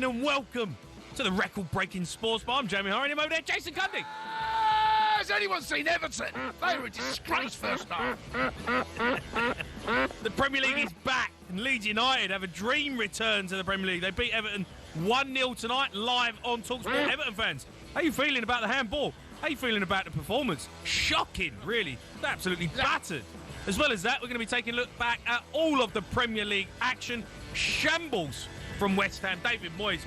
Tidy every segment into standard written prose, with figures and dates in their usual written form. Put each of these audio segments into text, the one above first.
And welcome to the record-breaking sports bar. I'm Jamie O'Hara, and over there, Jason Cundy. Has anyone seen Everton? They were a disgrace first half. The Premier League is back, and Leeds United have a dream return to the Premier League. They beat Everton 1-0 tonight, live on talkSPORT. Everton fans, how are you feeling about the handball? How are you feeling about the performance? Shocking, really. Absolutely battered. As well as that, we're going to be taking a look back at all of the Premier League action. Shambles from West Ham. David Moyes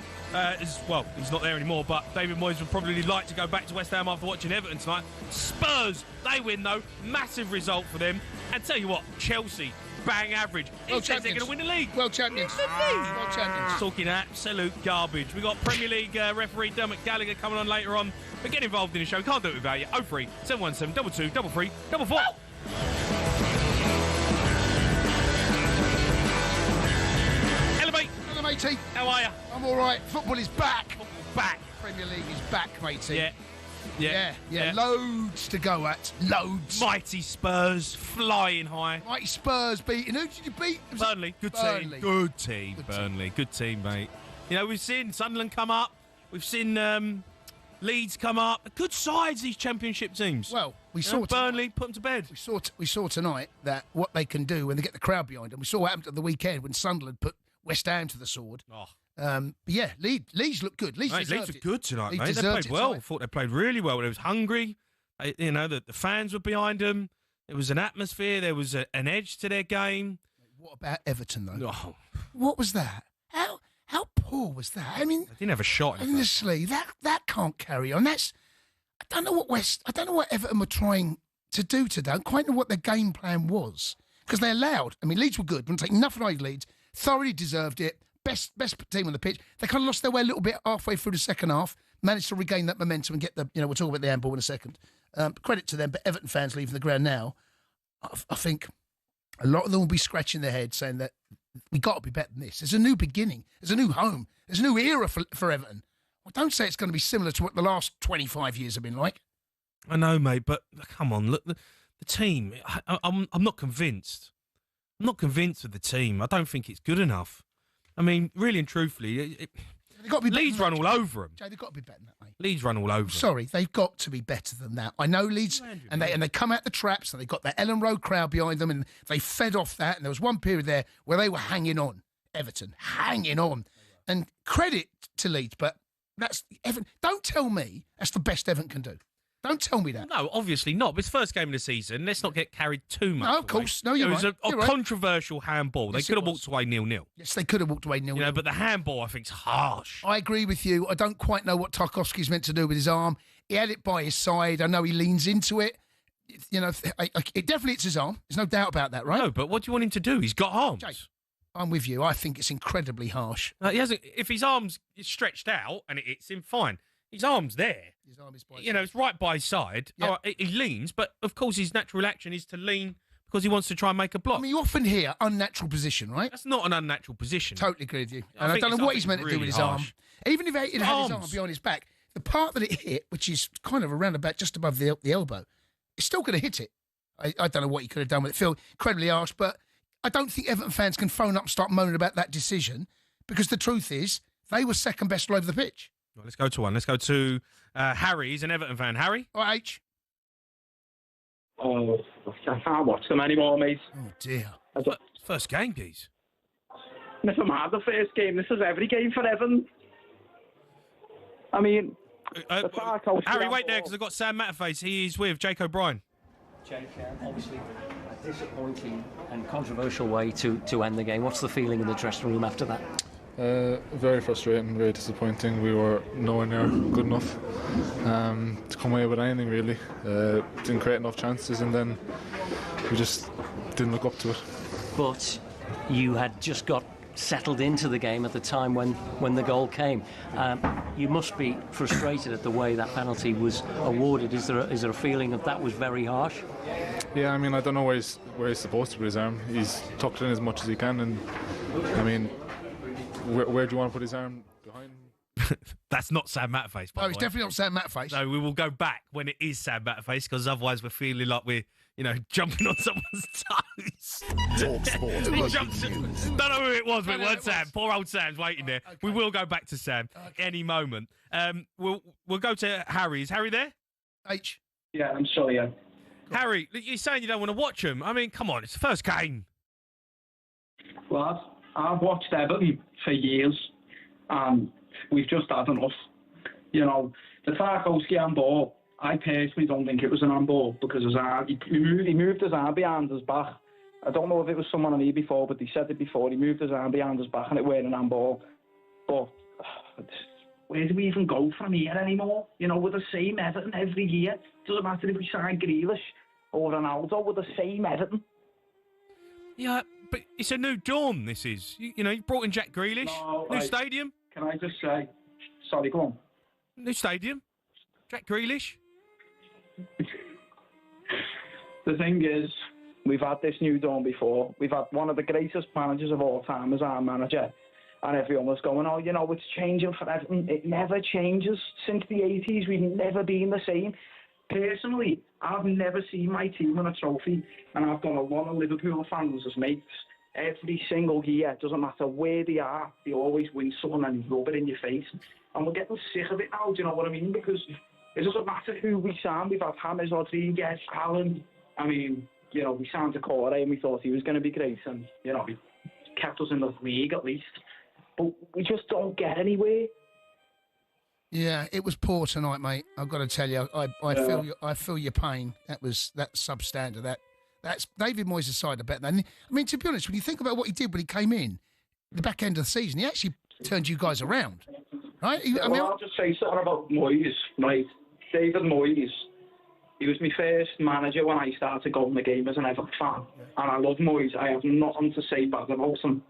he's not there anymore, but David Moyes would probably like to go back to West Ham after watching Everton tonight. Spurs, they win though. Massive result for them. And tell you what, Chelsea, bang average. He says they're going to win the league. World champions. World champions. Talking absolute garbage. We've got Premier League referee Dermot Gallagher coming on later on. But get involved in the show. Can't do it without you. 03 717 22 33 44. Matey. How are you? I'm all right. Football is back. Football back. Premier League is back, matey. Yeah. Loads to go at. Loads. Mighty Spurs flying high. Mighty Spurs beating. Who did you beat? Burnley. Good team. Good team. Burnley. Good team, mate. You know, we've seen Sunderland come up. We've seen Leeds come up. Good sides, these championship teams. Well, we saw Burnley put them to bed. We saw tonight that what they can do when they get the crowd behind them. We saw what happened at the weekend when Sunderland put West Ham to the sword. But yeah, Leeds look good. Leeds look good tonight, mate. They played well. I thought they played really well. It was hungry. The fans were behind them. There was an atmosphere. There was an edge to their game. What about Everton, though? Oh. What was that? How poor was that? I mean, They didn't have a shot. Honestly, that can't carry on. I don't know what Everton were trying to do today. I don't quite know what their game plan was because they allowed. I mean, Leeds were good. Wouldn't take nothing out of Leeds. Thoroughly deserved it. Best team on the pitch. They kind of lost their way a little bit halfway through the second half. Managed to regain that momentum and get the. We'll talk about the handball in a second. Credit to them, but Everton fans leaving the ground now. I think a lot of them will be scratching their heads saying that we got to be better than this. There's a new beginning. There's a new home. There's a new era for Everton. Well, don't say it's going to be similar to what the last 25 years have been like. I know, mate, but come on, look, the team. I'm not convinced. I'm not convinced with the team. I don't think it's good enough. I mean, really and truthfully, Leeds run all over them. Jay, they've got to be better than that, mate. Leeds run all over them. Sorry, they've got to be better than that. I know Leeds, and they come out the traps, and they got that Ellen Road crowd behind them, and they fed off that. And there was one period there where they were hanging on, Everton, hanging on. And credit to Leeds, but that's Everton. Don't tell me that's the best Everton can do. Don't tell me that. No, obviously not. But it's first game of the season. Let's not get carried too much. No, of course. No, you're right. It was a controversial handball. Yes, they could have walked away 0-0. Yes, they could have walked away 0-0. But the handball, I think, is harsh. I agree with you. I don't quite know what Tarkowski's meant to do with his arm. He had it by his side. I know he leans into it. It definitely hits his arm. There's no doubt about that, right? No, but what do you want him to do? He's got arms. Jay, I'm with you. I think it's incredibly harsh. He hasn't. If his arm's stretched out and it hits him, fine. His arm's there. His arm is by his side. It's right by his side. Yeah. He leans, but of course his natural reaction is to lean because he wants to try and make a block. I mean, you often hear unnatural position, right? That's not an unnatural position. Totally agree with you. And I don't know what he's meant to do with his arm. Even if it had his arm behind his back, the part that it hit, which is kind of around about just above the elbow, it's still going to hit it. I don't know what he could have done with it. Feel incredibly harsh, but I don't think Everton fans can phone up and start moaning about that decision because the truth is they were second best all over the pitch. Well, let's go to one. Let's go to Harry. He's an Everton fan. Harry? All right, H. Oh, I can't watch them anymore, mate. Oh, dear. First game, geez. Never mind the first game. This is every game for Everton. I mean... Harry, wait there, because I've got Sam Matterface. He's with Jake O'Brien. Jake, obviously a disappointing and controversial way to end the game. What's the feeling in the dressing room after that? Very frustrating, very disappointing. We were nowhere near good enough to come away with anything, really. Didn't create enough chances, and then we just didn't look up to it. But you had just got settled into the game at the time when the goal came. You must be frustrated at the way that penalty was awarded. Is there a feeling that was very harsh? Yeah, I mean, I don't know where he's supposed to put his arm. He's tucked it in as much as he can, and I mean, where do you want to put his arm behind him? That's not Sam Matterface. No, it's definitely not Sam Matterface. No, we will go back when it is Sam Matterface because otherwise we're feeling like we're, jumping on someone's toes. talkSPORT. Don't know who it was, but it was Sam. Poor old Sam's waiting there. Okay. We will go back to Sam any moment. We'll go to Harry. Is Harry there? H. Yeah, I'm sorry. Yeah. Harry, you're saying you don't want to watch him. I mean, come on, it's the first game. Well, I've watched Everton for years, and we've just had enough. The Tarkowski handball, I personally don't think it was an handball because he moved his arm behind his back. I don't know if it was someone on here before, but he said it before. He moved his arm behind his back and it weren't an handball. But where do we even go from here anymore? We're the same Everton every year. Doesn't matter if we sign Grealish or Ronaldo, we're the same Everton. Yeah, but it's a new dawn, this is. You brought in Jack Grealish, new stadium. Can I just say, sorry, go on. New stadium, Jack Grealish. The thing is, we've had this new dawn before. We've had one of the greatest managers of all time as our manager. And everyone was going, it's changing for Everton. It never changes. Since the 80s, we've never been the same. Personally, I've never seen my team win a trophy, and I've got a lot of Liverpool fans as mates. Every single year, doesn't matter where they are, they always win something and rub it in your face. And we're getting sick of it now, do you know what I mean? Because it doesn't matter who we sign. We've had Haaaaas, Rodriguez, Allen. I mean, we signed Corey and we thought he was going to be great, and, he kept us in the league at least. But we just don't get anywhere. Yeah, it was poor tonight, mate. I've got to tell you, I feel your pain. That's substandard. That's David Moyes' side. I bet. I mean, to be honest, when you think about what he did when he came in, the back end of the season, he actually turned you guys around, right? I'll just say something about Moyes, right? David Moyes. He was my first manager when I started going the game as an Everton fan. And I love Moyes. I have nothing to say bad about him.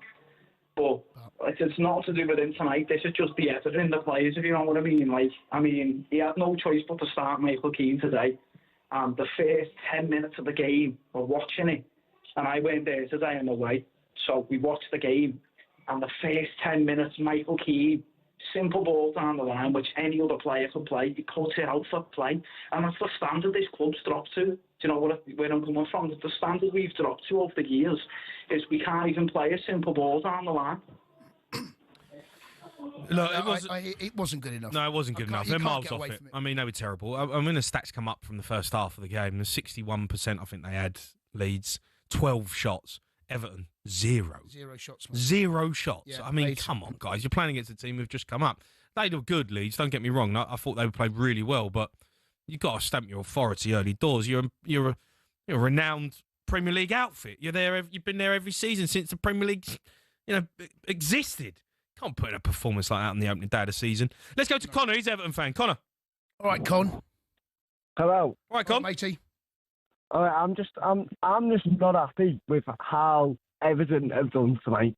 But it's not to do with him tonight. This is just the effort in the players, if you know what I mean. He had no choice but to start Michael Keane today. And the first 10 minutes of the game, we're watching it. And I went there today on the way. So we watched the game. And the first 10 minutes, Michael Keane, simple ball down the line, which any other player could play. He cuts it out for play. And that's the standard this club's dropped to. Do you know where I'm coming from? The standard we've dropped to over the years is we can't even play a simple ball down the line. Look, it wasn't good enough. No, it wasn't good enough. They're miles off it. I mean, they were terrible. I mean, the stats come up from the first half of the game. The 61%, I think they had Leeds, 12 shots. Everton, 0. 0 shots. 0 shots. Yeah, I mean, come on, guys. You're playing against a team who've just come up. They were good, Leeds. Don't get me wrong. I thought they played really well, but you've got to stamp your authority early doors. You're a renowned Premier League outfit. You're there. You've been there every season since the Premier League, existed. Can't put in a performance like that on the opening day of the season. Let's go to Connor. He's an Everton fan. Connor. All right, Con. Hello. All right, Con. Matey. All right, I'm just not happy with how Everton have done tonight.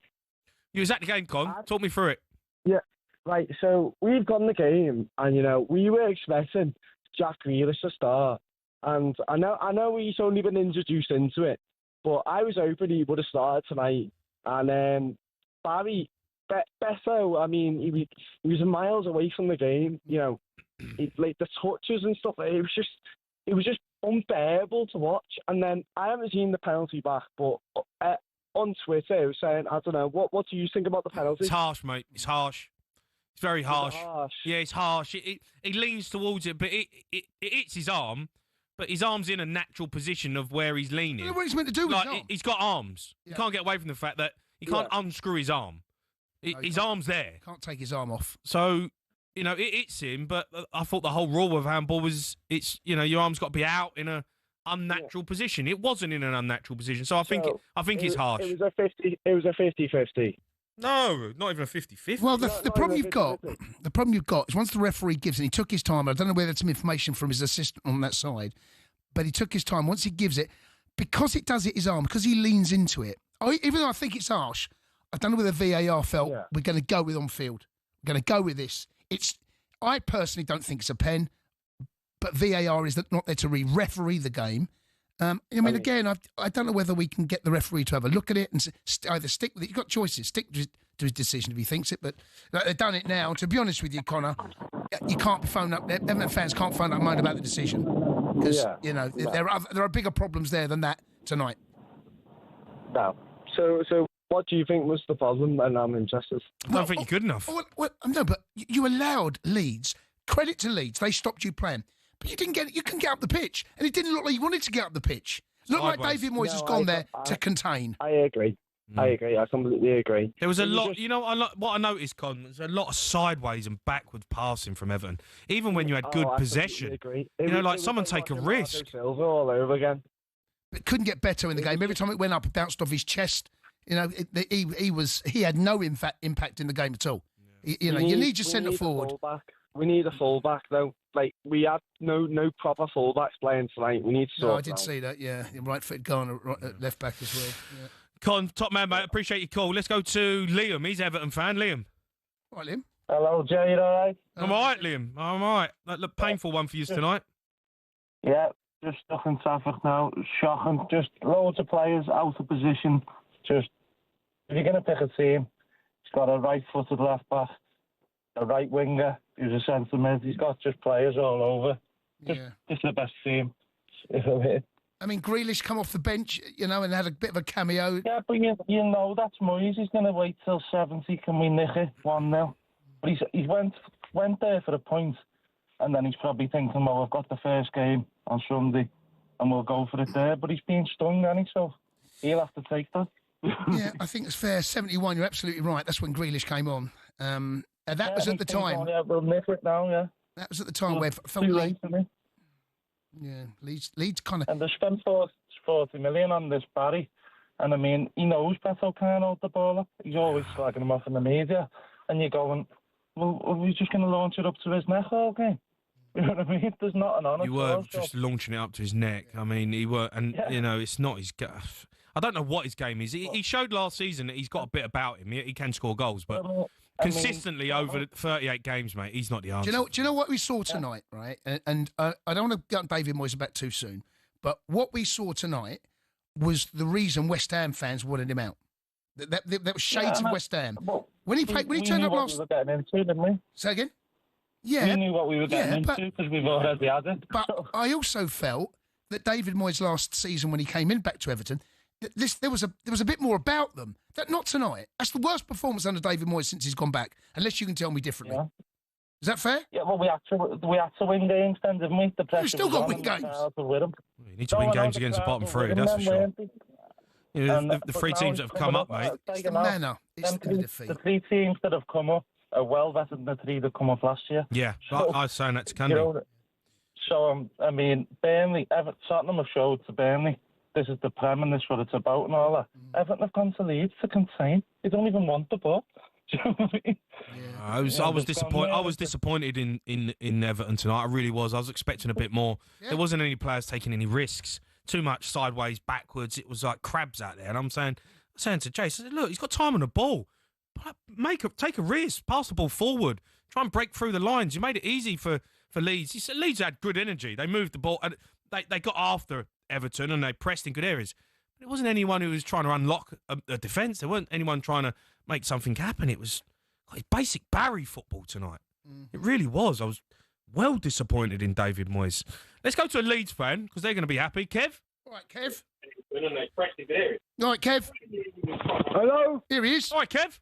You was at the game, Con. Talk me through it. Yeah, right. So we've gone the game, and we were expecting Jack Grealish to start, and I know he's only been introduced into it, but I was hoping he would have started tonight. And Barry Beto, I mean, he was miles away from the game. Like the touches and stuff. It was just unbearable to watch. And then I haven't seen the penalty back, but on Twitter it was saying, I don't know, what do you think about the penalty? It's harsh, mate. It's harsh. It's very harsh. Harsh? Yeah, it's harsh. He leans towards it, but it hits his arm. But his arm's in a natural position of where he's leaning. I don't know what he's meant to do with his arm. He's got arms. Yeah. You can't get away from the fact that he can't unscrew his arm. His arm's there. Can't take his arm off. So, it hits him, but I thought the whole rule of handball was your arm's got to be out in a unnatural position. It wasn't in an unnatural position. So I think it's harsh. It was a 50-50. No, not even a 50-50. Well, the problem you've got is once the referee gives, and he took his time. I don't know whether that's some information from his assistant on that side, but he took his time. Once he gives it, because it does hit his arm, because he leans into it. Even though I think it's harsh, I don't know whether VAR felt we're going to go with on field. We're going to go with this. I personally don't think it's a pen, but VAR is not there to referee the game. Again, I don't know whether we can get the referee to have a look at it and either stick with it. You've got choices. Stick to his decision if he thinks it. But they've done it now. To be honest with you, Connor, you can't be phoning up. Everton fans can't phone up moan about the decision because there are bigger problems there than that tonight. No. So what do you think was the problem? And I'm interested. I don't think you're good enough. No, but you allowed Leeds. Credit to Leeds. They stopped you playing. But you didn't get it. You couldn't get up the pitch. And it didn't look like you wanted to get up the pitch. It looked like David Moyes has gone there to contain. I agree. I completely agree. There was a lot, what I noticed, Con, there's a lot of sideways and backward passing from Everton. Even when you had good possession. Agree. Someone take a risk. Silva all over again. But couldn't get better in the game. Every time it went up, it bounced off his chest. He had no impact in the game at all. You need your centre forward. We need a fullback though. Like we had no proper fullbacks playing tonight. We need to sort. No, I did see that. Yeah, right foot Garner, left back as well. Yeah. Con, top man, mate. Appreciate your call. Let's go to Liam. He's an Everton fan. Liam. All right, Liam. Hello, Jay. You all right? I'm all right, Liam. I'm all right. That looked painful one for you tonight. Yeah, just stuck in traffic now. Shocking. Just loads of players out of position. Just if you're going to pick a team, he's got a right-footed left back, a right winger, who's a centre mid. He's got just players all over. Just the best team. I mean, Grealish come off the bench, and had a bit of a cameo. Yeah, but that's Moyes. He's going to wait till 70. Can we nick it 1-0? But he went there for a point, and then he's probably thinking, well, I've got the first game on Sunday, and we'll go for it there. But he's been stung, hasn't he? So he'll have to take that. Yeah, I think it's fair. 71, you're absolutely right. That's when Grealish came on. That was at the time. We'll nick it now, yeah. That was at the time where I felt Leeds kind of... And they spent 40 million on this Barry. And I mean, he knows Beto can't hold the ball up. He's always slagging him off in the media. and you're going, well, are we just going to launch it up to his neck all game? You know what I mean? There's nothing on it. You were just launching it up to his neck. I mean, he were, and you know, it's not his. I don't know what his game is. He showed last season that he's got a bit about him. He can score goals, but consistently over 38 games, mate, he's not the answer. Do you know what we saw tonight, right? And I don't want to get on David Moyes about too soon, but what we saw tonight was the reason West Ham fans wanted him out. That was shades of West Ham. When he turned up last. We were getting into, didn't we? Say again. Yeah, we knew what we were getting into because we've already had it. But I also felt that David Moyes last season, when he came in back to Everton, there was a bit more about them. That not tonight. That's the worst performance under David Moyes since he's gone back. Unless you can tell me differently. Yeah. Is that fair? Yeah. Well, we had to win games then, didn't we? We've still got to win games. You need to win games against the bottom three. That's for sure. You know, the three teams that have come up, mate. It's the manner. It's the defeat. The three teams that have come up are well better than the three that come up last year. Yeah, so, I was saying that to Cundy. You know, so, I mean, Burnley, Tottenham have showed to Burnley, this is the Prem and this is what it's about and all that. Everton have gone to Leeds to contain. They don't even want the ball. Do you know what I mean? Yeah. I was disappointed. I was disappointed in Everton tonight. I really was. I was expecting a bit more. Yeah. There wasn't any players taking any risks. Too much sideways, backwards. It was like crabs out there. And I'm saying to Jason, look, he's got time on the ball. Take a risk, pass the ball forward, try and break through the lines. You made it easy for Leeds. He said Leeds had good energy. They moved the ball and they got after Everton and they pressed in good areas. But it wasn't anyone who was trying to unlock a defence. There weren't anyone trying to make something happen. It was like basic Barry football tonight. It really was. I was well disappointed in David Moyes. Let's go to a Leeds fan because they're going to be happy. Kev? All right, Kev. All right, Kev. Hello? Here he is. All right, Kev.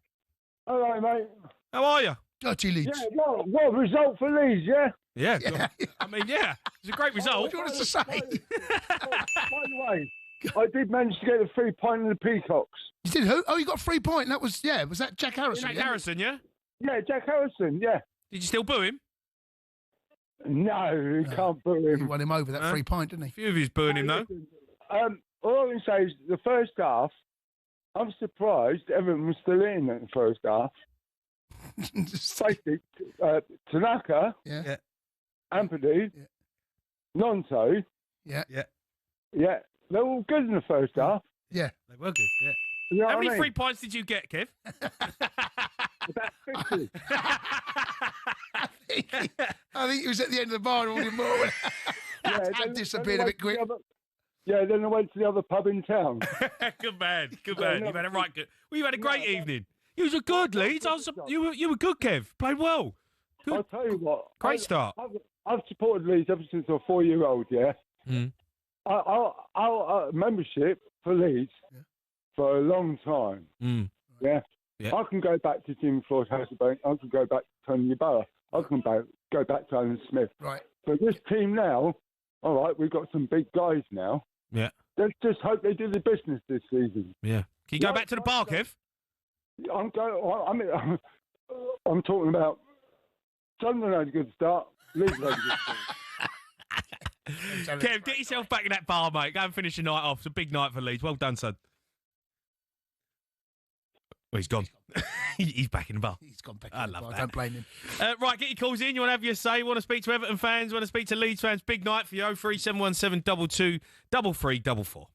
Hello, mate. How are you? Dirty Leeds. Yeah, what result for Leeds, yeah? Yeah. I mean, yeah. It's a great result. What do you want us to say? By the way, I did manage to get a 3 point in the Peacocks. You did who? Oh, you got a 3 point. That was, was that Jack Harrison? Jack Harrison, yeah? Yeah, Jack Harrison, yeah. Did you still boo him? No, you can't boo him. He won him over that 3 point, didn't he? A few of you's booing him, though. All I can say is the first half, I'm surprised everyone was still in the first half. Basically, Tanaka, Ampadu, Nonto, they're all good in the first half. Yeah, they were good. Yeah. You know How many I mean? 3 points did you get, Kev? About 50. I think he was at the end of the bar and wanted more. That disappeared a bit quick. Then I went to the other pub in town. Good man. You had a right good. Well, you had a great evening. You were good, Leeds. You were good, Kev. Played well. Good. I'll tell you what. Great start. I've supported Leeds ever since I was 4-year-old. Yeah. Our membership for Leeds for a long time. Yeah. I can go back to Jim Floyd Hasselbank. I can go back to Tony Ybarra. I can go back to Alan Smith. Right. But this team now, all right, we've got some big guys now. Yeah. Let's just hope they do the business this season. Yeah. Can you go back to the bar, Kev? I'm talking about Sunderland had a good start. Leeds had a good start. Kev, get yourself back in that bar, mate. Go and finish your night off. It's a big night for Leeds. Well done, son. Well, he's gone. He's back in the bar. He's gone back I in the love bar. that. Don't blame him. Right, get your calls in. You want to have your say. You want to speak to Everton fans. You want to speak to Leeds fans. Big night for you. 03717 22 3344.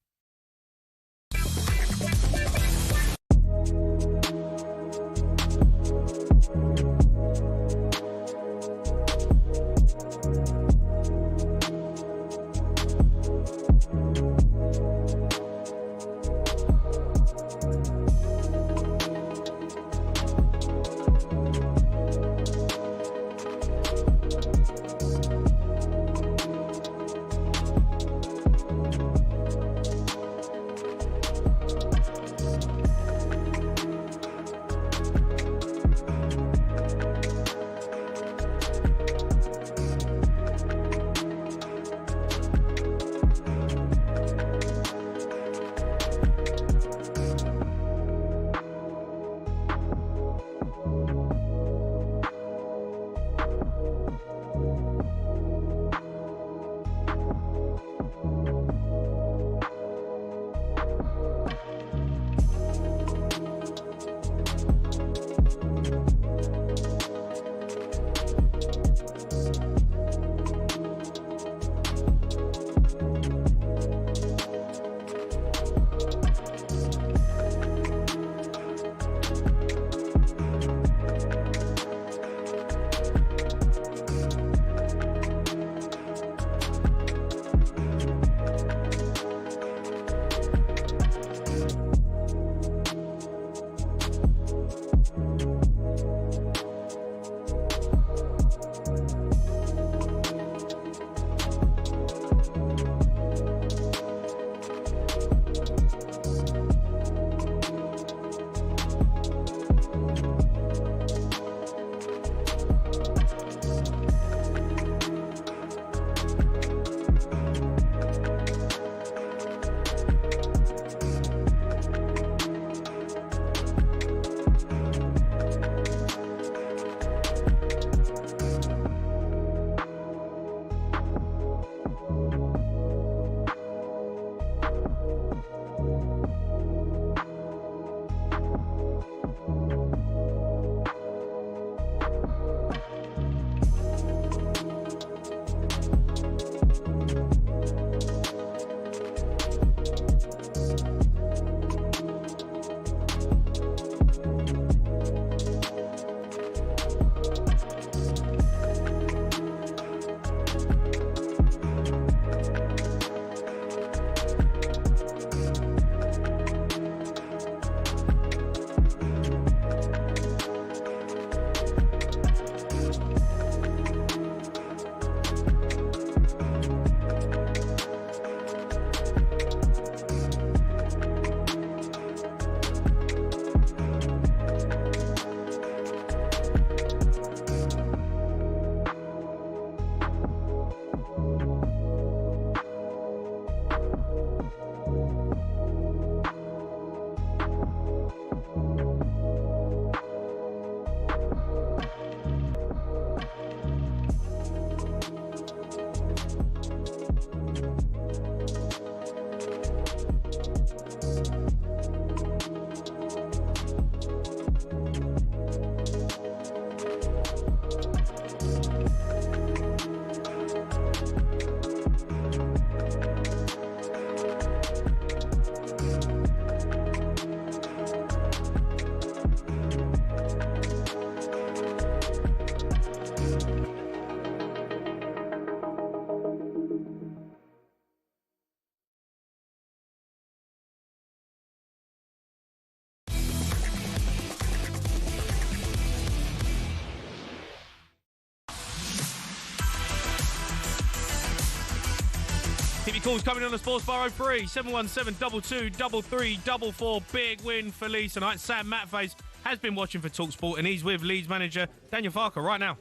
Keep your calls coming on the Sports Bar 03 717 22 3344. Big win for Leeds tonight. Sam Matface has been watching for talkSPORT and he's with Leeds manager Daniel Farke right now.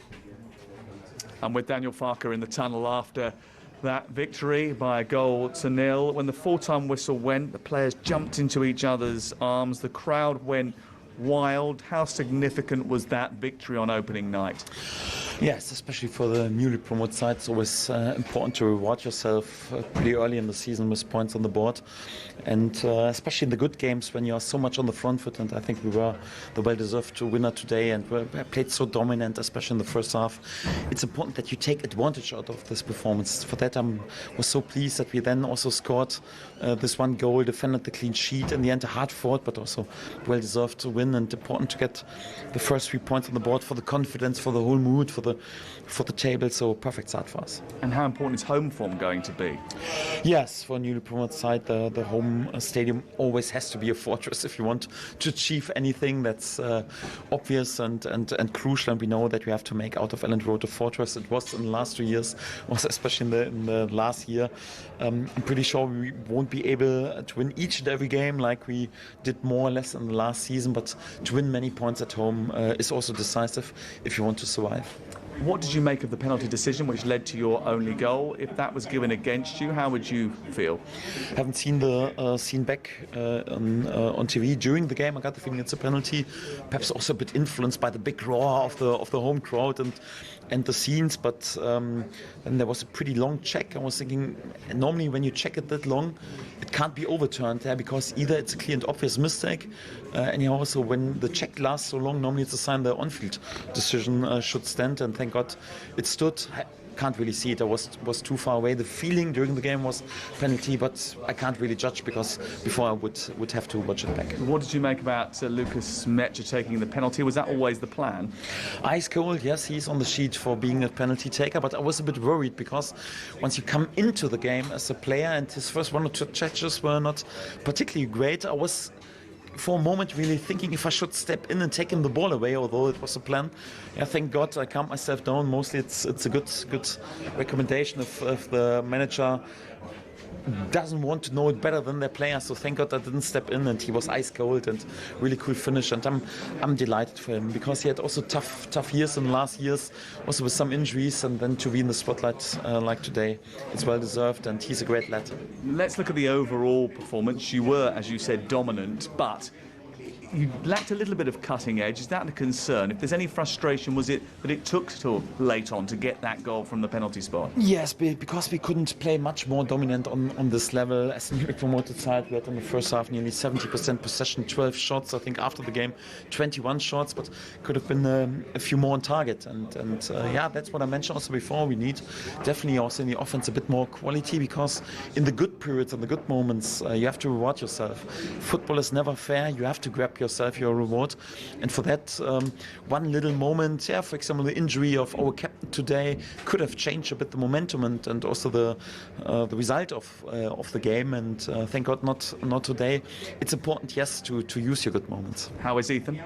And with Daniel Farke in the tunnel after that victory by 1-0. When the full-time whistle went, the players jumped into each other's arms. The crowd went wild. How significant was that victory on opening night? Yes, especially for the newly promoted side, it's always important to reward yourself pretty early in the season with points on the board. And especially in the good games when you are so much on the front foot, and I think we were the well-deserved winner today and we played so dominant, especially in the first half. It's important that you take advantage out of this performance. For that, I was so pleased that we then also scored this one goal, defended the clean sheet. In the end, a hard fought, but also well-deserved to win, and important to get the first 3 points on the board for the confidence, for the whole mood, for the table. So perfect start for us. And how important is home form going to be? Yes, for a newly promoted side, the home stadium always has to be a fortress if you want to achieve anything. That's obvious and crucial, and we know that we have to make out of Elland Road a fortress. It was in the last 2 years, was especially in the last year. I'm pretty sure we won't be able to win each and every game like we did more or less in the last season, but to win many points at home is also decisive if you want to survive. What did you make of the penalty decision which led to your only goal? If that was given against you, how would you feel? I haven't seen the scene back on TV during the game. I got the feeling it's a penalty, perhaps also a bit influenced by the big roar of the home crowd and the scenes, but then there was a pretty long check. I was thinking, normally when you check it that long, it can't be overturned there because either it's a clear and obvious mistake, anyhow, so when the check lasts so long, normally it's a sign the on-field decision should stand, and thank God it stood. Can't really see it. I was too far away. The feeling during the game was penalty, but I can't really judge because before I would have to watch it back. What did you make about Lucas Metcher taking the penalty? Was that always the plan? Ice cold, yes, he's on the sheet for being a penalty taker, but I was a bit worried because once you come into the game as a player and his first 1 or 2 touches were not particularly great, I was for a moment really thinking if I should step in and take him the ball away, although it was a plan. Yeah, thank God I calmed myself down. Mostly it's a good recommendation if the manager doesn't want to know it better than their player, so thank God I didn't step in, and he was ice cold and really cool finish, and I'm delighted for him because he had also tough years in the last years, also with some injuries, and then to be in the spotlight like today, it's well deserved, and he's a great lad. Let's look at the overall performance. You were, as you said, dominant, but you lacked a little bit of cutting edge. Is that a concern? If there's any frustration, was it that it took till late on to get that goal from the penalty spot? Yes, because we couldn't play much more dominant on this level. As a newly promoted side, we had in the first half nearly 70% possession, 12 shots. I think after the game, 21 shots, but could have been a few more on target. And yeah, that's what I mentioned also before. We need definitely also in the offense a bit more quality, because in the good periods and the good moments, you have to reward yourself. Football is never fair. You have to grab yourself your reward, and for that one little moment, for example the injury of our captain today could have changed a bit the momentum and also the result of the game, and thank God not today. It's important, yes, to use your good moments. How is Ethan?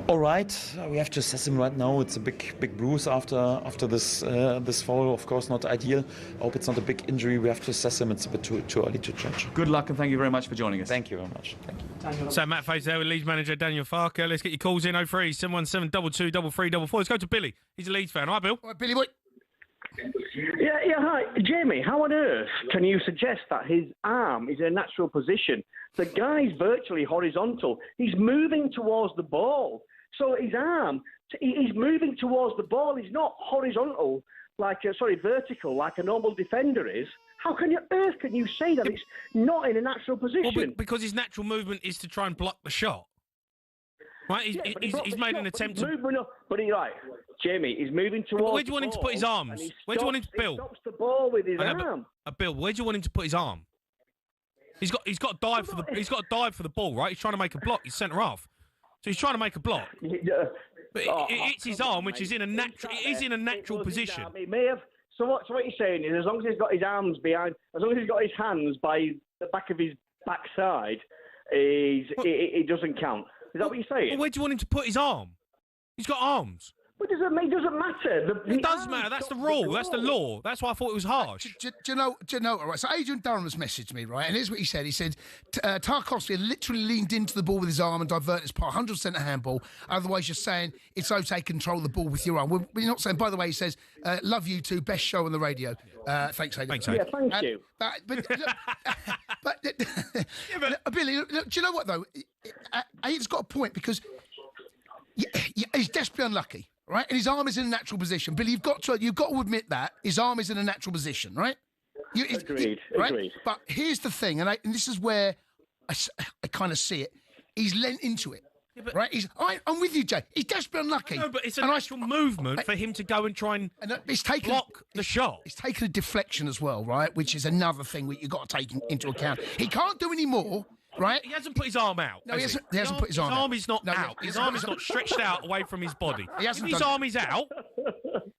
All right, we have to assess him right now. It's a big bruise after this fall. Of course, not ideal. I hope it's not a big injury. We have to assess him. It's a bit too early to judge. Good luck, and thank you very much for joining us. Thank you very much. Thank you. So Matt Face there with Leeds manager Daniel Farke. Let's get your calls in 03 717 22 3344. Let's go to Billy. He's a Leeds fan. Hi, Bill. All right, Billy boy. Yeah, hi. Jamie, how on earth can you suggest that his arm is in a natural position? The guy's virtually horizontal. He's moving towards the ball. So his arm, he's moving towards the ball. He's not horizontal, vertical, like a normal defender is. How can earth can you say that it's not in a natural position? Well, because his natural movement is to try and block the shot. Right? He's made an attempt to... Jamie, he's moving towards... But where do you want him to put his arms? Where do you want him to... Bill? He stops the ball with his arm. Bill, where do you want him to put his arm? He's got to dive for the ball, right? He's trying to make a block. He's centre half. So he's trying to make a block. But it's his arm, which is in a natural position. It may have... So what you're saying is, as long as he's got his arms behind, as long as he's got his hands by the back of his backside, it doesn't count. Is that what you're saying? Well, where do you want him to put his arm? He's got arms. But it doesn't matter. It does matter. That's the rule. That's the law. That's why I thought it was harsh. Do you know? Right. So Adrian Durham has messaged me, right, and here's what he said. He said Tarkowski literally leaned into the ball with his arm and diverted his part. 100% a handball. Otherwise, you're saying it's okay. Control the ball with your arm. We're not saying. By the way, he says, "Love you too. Best show on the radio." Thanks, Adrian. Thanks, Adrian. Yeah, thank you. But Billy, look, do you know what though? He's got a point because he's desperately unlucky. Right, and his arm is in a natural position. Billy, you've got to admit that his arm is in a natural position, right? Agreed. Right? Agreed. But here's the thing, and this is where I kind of see it. He's lent into it, right? I'm with you, Jay. He's desperately unlucky. No, but it's an actual movement for him to go and try and block the shot. It's taken a deflection as well, right? Which is another thing you've got to take into account. He can't do any more. Right? He hasn't put his arm out. No, he hasn't put his arm out. His arm is not out. His arm is not stretched out away from his body. If his arm is out,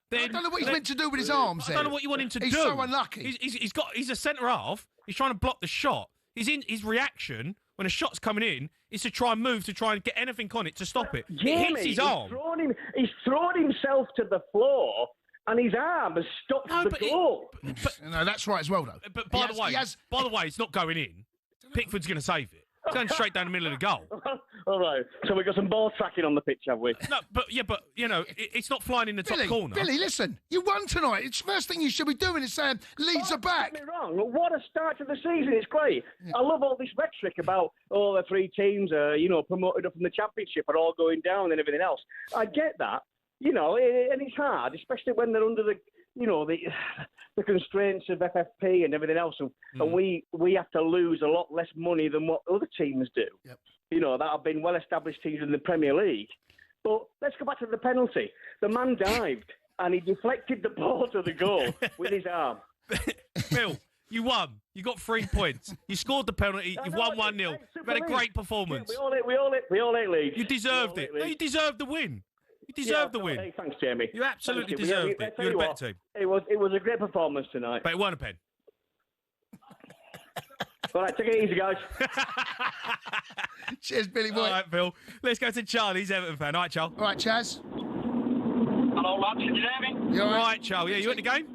then... I don't know what he's meant to do with his arms, then. I don't know what you want him to do. He's so unlucky. He's a centre half. He's trying to block the shot. His reaction when a shot's coming in is to try and move, to try and get anything on it to stop it. Jamie, it hits his arm. He's thrown himself to the floor and his arm has stopped the goal. No, that's right as well, though. But by the way, it's not going in. Pickford's going to save it. It's going straight down the middle of the goal. All right. So we've got some ball tracking on the pitch, have we? No, but you know, it's not flying in the top corner. Billy, listen, you won tonight. It's the first thing you should be doing is saying Leeds are back. Don't get me wrong. What a start to the season. It's great. Yeah. I love all this rhetoric about the three teams, promoted up from the Championship are all going down and everything else. I get that, and it's hard, especially when they're under the constraints of FFP and everything else, and we have to lose a lot less money than what other teams do. Yep. That have been well-established teams in the Premier League. But let's go back to the penalty. The man dived and he deflected the ball to the goal with his arm. Bill, you won. You got 3 points. You scored the penalty. You've won 1-0. You've had a great performance. Yeah, we all ate Leeds. You deserved it. No, you deserved the win. You deserved the win. Hey, thanks, Jamie. You absolutely deserved it. You're the better team. It was a great performance tonight. But it weren't a pen. All right, take it easy, guys. Cheers, Billy Boy. All right, Bill. Let's go to Charlie. He's Everton fan. All right, Charles. All right, Chaz. Hello, lads. Can you hear me? You all right, Charles? Yeah, you at the game?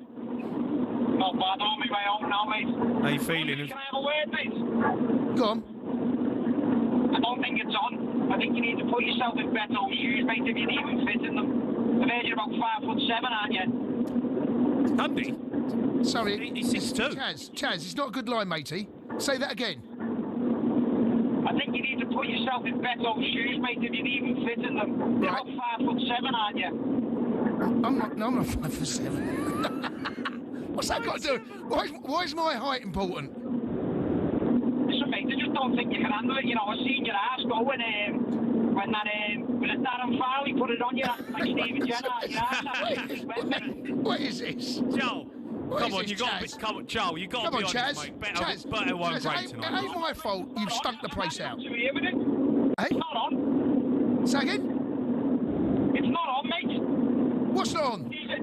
Not bad. I'm on my way home now, mate. How you feeling? Can I have a word, mate? Go on. I don't think it's on. I think you need to put yourself in better shoes, mate, if you're even fit in them. I've heard you're about 5'7", aren't you? Cundy? Sorry. He's 6'2". Chaz, it's not a good line, matey. Say that again. I think you need to put yourself in better shoes, mate, if you're even fit in them. You're Right. about 5'7", aren't you? I'm not 5'7". What's that got to do? Why is my height important? Listen, mate, I just don't think you can handle it. I seen your ass go when that was it Darren Farley put it on you like Steven Gerrard. What is this? Joe. Come on, you got to be Charles. You got to be honest, Chaz. mate. Better won't great tonight. It ain't my fault. You've stunk the place out. It's Hey? not on. Say again? It's not on, mate. What's not on? These lads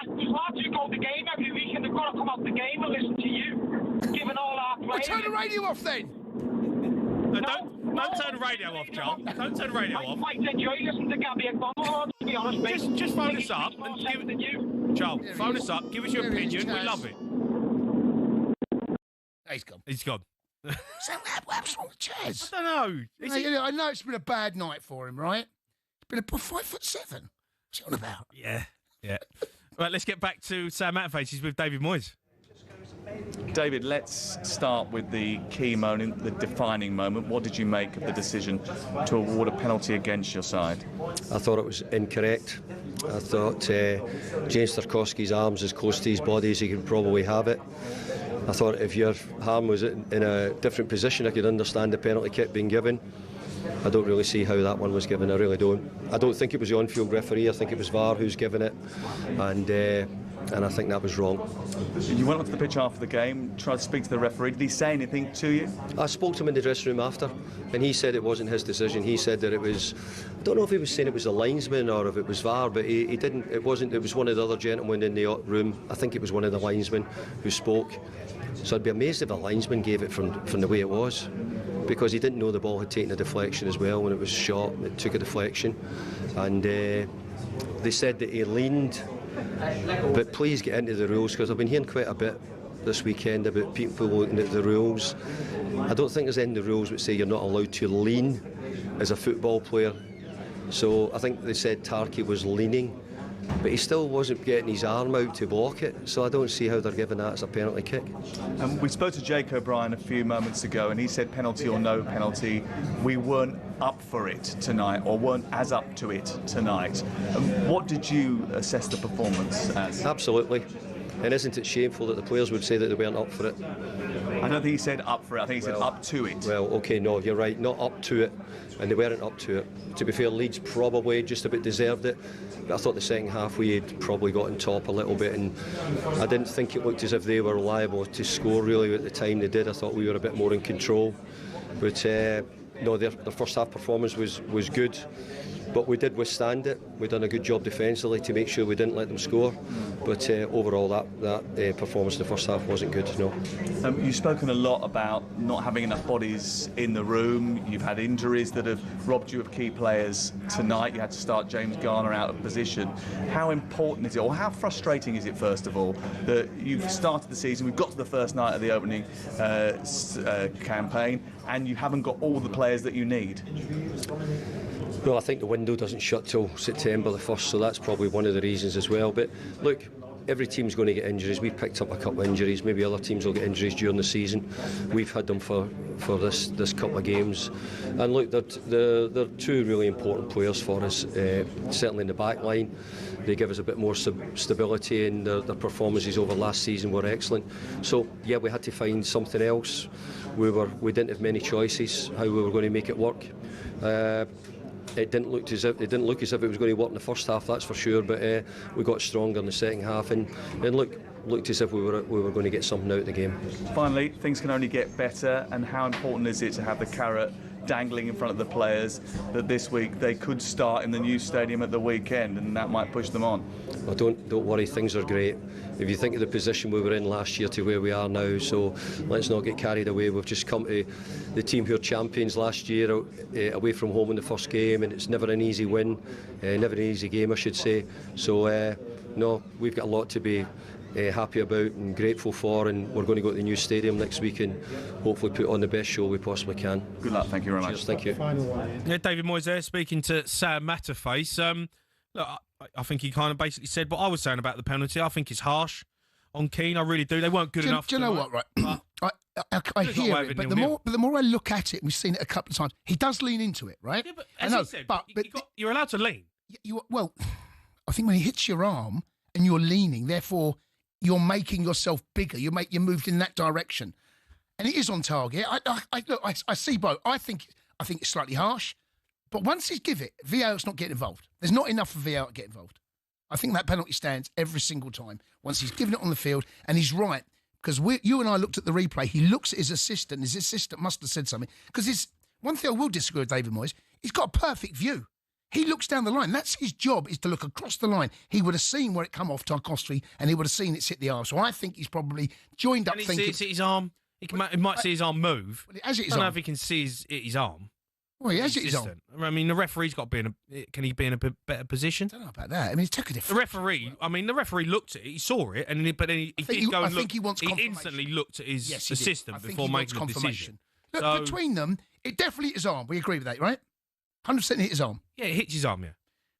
who go to the game every week and they've got to come out the game and listen to you, giving all our players. Well, turn the radio off then. No, don't turn the radio off, Charles. Don't turn the radio off. I might enjoy listening to Gabby and Bono, to be honest, mate. Just phone us up and give it. Charles, phone us up. Give us your opinion. We love it. He's gone. He's gone. So what's wrong with Chaz? I don't know. I know it's been a bad night for him, right? It's been a 5'7". What's he on about? Yeah. Right, let's get back to Sam Matterface. He's with David Moyes. David, let's start with the key moment, the defining moment. What did you make of the decision to award a penalty against your side? I thought it was incorrect. I thought James Tarkowski's arm's as close to his body as he could probably have it. I thought if your arm was in a different position, I could understand the penalty kick being given. I don't really see how that one was given. I really don't. I don't think it was the on-field referee. I think it was VAR who's given it, and I think that was wrong. You went onto the pitch after the game, tried to speak to the referee. Did he say anything to you? I spoke to him in the dressing room after, and he said it wasn't his decision. He said that it was, I don't know if he was saying it was a linesman or if it was VAR, but he didn't. It wasn't. It was one of the other gentlemen in the room. I think it was one of the linesmen who spoke. So I'd be amazed if a linesman gave it from the way it was, because he didn't know the ball had taken a deflection as well when it was shot. It took a deflection, and they said that he leaned, but please get into the rules, because I've been hearing quite a bit this weekend about people looking at the rules. I don't think there's any of the rules that say you're not allowed to lean as a football player. So I think they said Tarky was leaning, but he still wasn't getting his arm out to block it, so I don't see how they're giving that as a penalty kick. We spoke to Jake O'Brien a few moments ago, and he said penalty or no penalty, we weren't up for it tonight, or weren't as up to it tonight. What did you assess the performance as? Absolutely. And isn't it shameful that the players would say that they weren't up for it? I don't think he said up for it, I think he said up to it. Well, OK, no, you're right, not up to it, and they weren't up to it. To be fair, Leeds probably just about deserved it, but I thought the second half we had probably got on top a little bit, and I didn't think it looked as if they were liable to score really at the time they did. I thought we were a bit more in control, but no, their first half performance was good. But we did withstand it. We've done a good job defensively to make sure we didn't let them score. But overall, that performance in the first half wasn't good, no. You've spoken a lot about not having enough bodies in the room. You've had injuries that have robbed you of key players tonight. You had to start James Garner out of position. How important is it, or how frustrating is it, first of all, that you've started the season, we've got to the first night of the opening campaign, and you haven't got all the players that you need? Well, I think the window doesn't shut till September the 1st, so that's probably one of the reasons as well. But look, every team's going to get injuries. We've picked up a couple of injuries. Maybe other teams will get injuries during the season. We've had them for this couple of games. And look, they're two really important players for us, certainly in the back line. They give us a bit more stability, and their performances over last season were excellent. So, yeah, we had to find something else. We didn't have many choices how we were going to make it work. It didn't look as if it was going to work in the first half, that's for sure. But we got stronger in the second half, and looked as if we were going to get something out of the game. Finally, things can only get better, and how important is it to have the carrot dangling in front of the players that this week they could start in the new stadium at the weekend, and that might push them on? Well, don't worry, things are great. If you think of the position we were in last year to where we are now, so let's not get carried away. We've just come to the team who are champions last year, away from home in the first game, and it's never an easy win, never an easy game, I should say. So no, we've got a lot to be happy about and grateful for, and we're going to go to the new stadium next week and hopefully put on the best show we possibly can. Good luck, thank you very much. Cheers, thank you. Yeah, David Moyes there speaking to Sam Matterface. Look, I think he kind of basically said what I was saying about the penalty. I think it's harsh on Keane, I really do. They weren't good enough. Do you know what, right? I hear it, but the more I look at it, and we've seen it a couple of times, he does lean into it, right? Yeah, but as I said, you're allowed to lean. Well, I think when he hits your arm and you're leaning, therefore you're making yourself bigger. You moved in that direction, and it is on target. I see both. I think it's slightly harsh, but once he's give it, VAR's not getting involved. There's not enough for VAR to get involved. I think that penalty stands every single time once he's given it on the field, and he's right, because you and I looked at the replay. He looks at his assistant. His assistant must have said something, because one thing I will disagree with David Moyes, he's got a perfect view. He looks down the line. That's his job, is to look across the line. He would have seen where it come off Tarkowski, and he would have seen it hit the arm. So I think he's probably joined up thinking... Can he see his arm? He might see his arm move. Well, I don't know if he can see his arm. Well, he has his arm. I mean, the referee's got to be can he be in a better position? I don't know about that. I mean, he took a different... The referee looked at it, he saw it, but then he did go and look. He instantly looked at his assistant before making the decision. Look, between them, it definitely hit his arm. We agree with that, right? 100% hit his arm. Yeah, it hits his arm, yeah.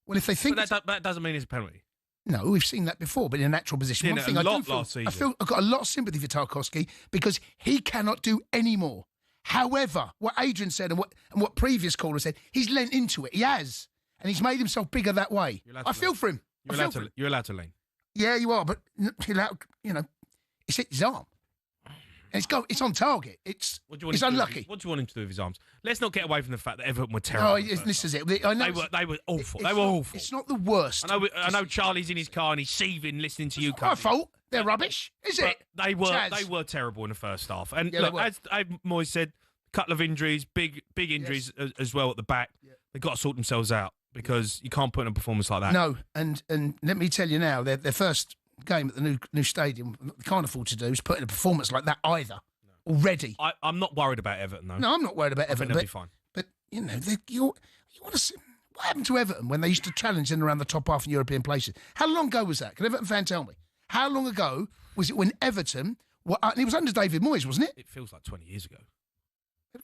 Well, if they think... But that doesn't mean it's a penalty. No, we've seen that before, but in a natural position. One thing last season. I've got a lot of sympathy for Tarkowski, because he cannot do any more. However, what Adrian said and what previous callers said, he's lent into it. He has. And he's made himself bigger that way. I feel for him. You're allowed to lean. Yeah, you are, but it's hit his arm. And it's on target. It's unlucky. What do you want him to do with his arms? Let's not get away from the fact that Everton were terrible. Oh, this is it. I know they were awful. They were awful. It's not the worst. I know Charlie's in his car and he's seething listening to you. It's not my fault. They're rubbish, is it? They were terrible in the first half. And look, as Moyes said, a couple of injuries, big injuries as well at the back. Yeah. They've got to sort themselves out, because you can't put in a performance like that. No, and let me tell you now, their first game at the new stadium, they can't afford to do is put in a performance like that either. No. Already. I'm not worried about Everton, though. No, I'm not worried about Everton. They'll be fine. But, you want to see... What happened to Everton when they used to challenge in around the top half in European places? How long ago was that? Can Everton fan tell me? How long ago was it when Everton... and it was under David Moyes, wasn't it? It feels like 20 years ago.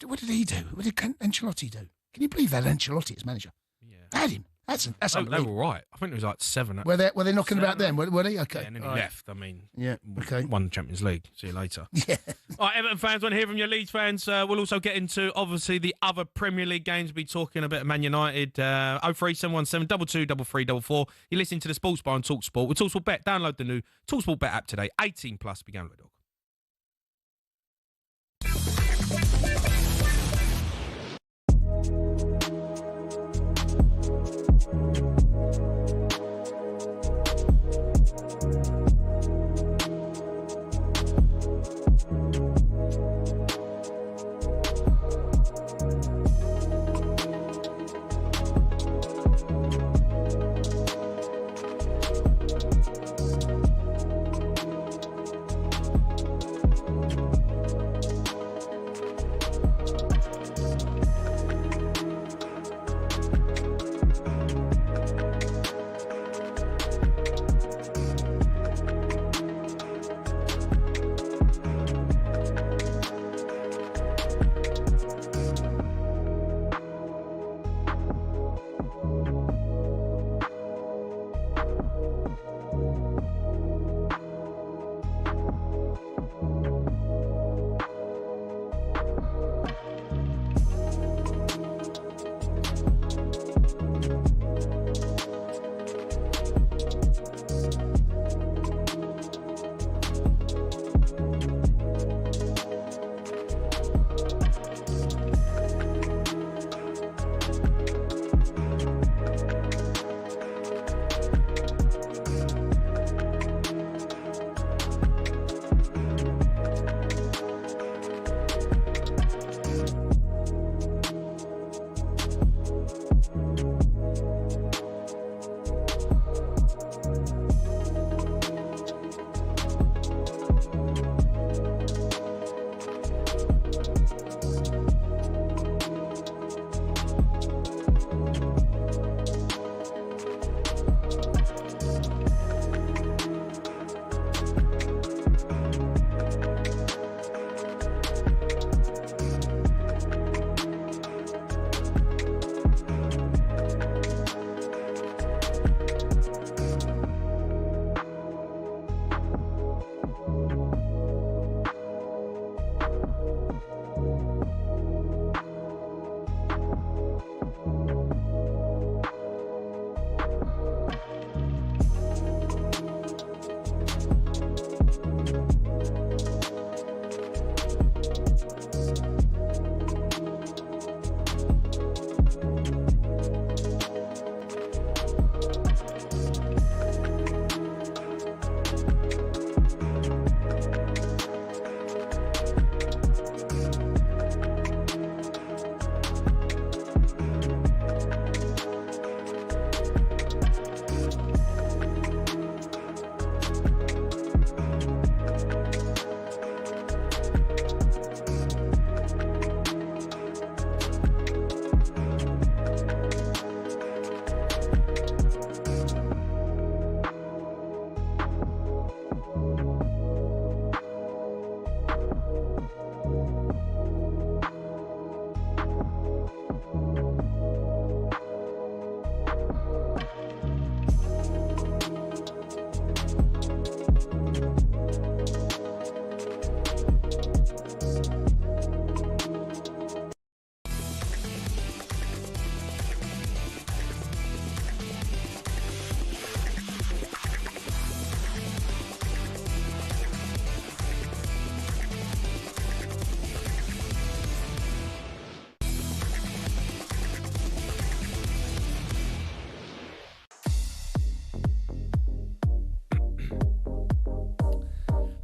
What did he do? What did Ancelotti do? Can you believe that Ancelotti as manager? Yeah. They had him. That's They were unbelievable. all right. I think it was like 7. Were they knocking about then? Were they? Okay. Yeah, and then he All right. left. I mean, Yeah, okay. Won the Champions League. See you later. Yeah. All right, Everton fans, want to hear from your Leeds fans. We'll also get into, obviously, the other Premier League games. We'll be talking a bit of Man United. 03717 223344. You're listening to the Sports Bar on talkSPORT. With talkSPORT Bet, download the new talkSPORT Bet app today. 18 plus. Be gambling dog.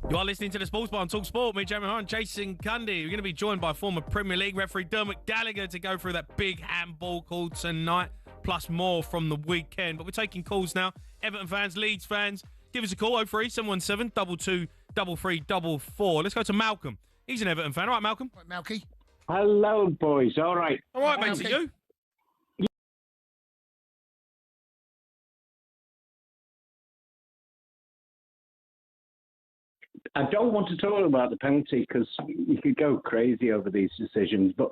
You are listening to the Sports Bar on talkSPORT. Me, Jamie O'Hara, and Jason Cundy. We're going to be joined by former Premier League referee Dermot Gallagher to go through that big handball call tonight, plus more from the weekend. But we're taking calls now. Everton fans, Leeds fans, give us a call, 03717 223344. Let's go to Malcolm. He's an Everton fan. All right, Malcolm? Right, Malky. Hello, boys. All right. All right, mate. To you? I don't want to talk about the penalty because you could go crazy over these decisions. But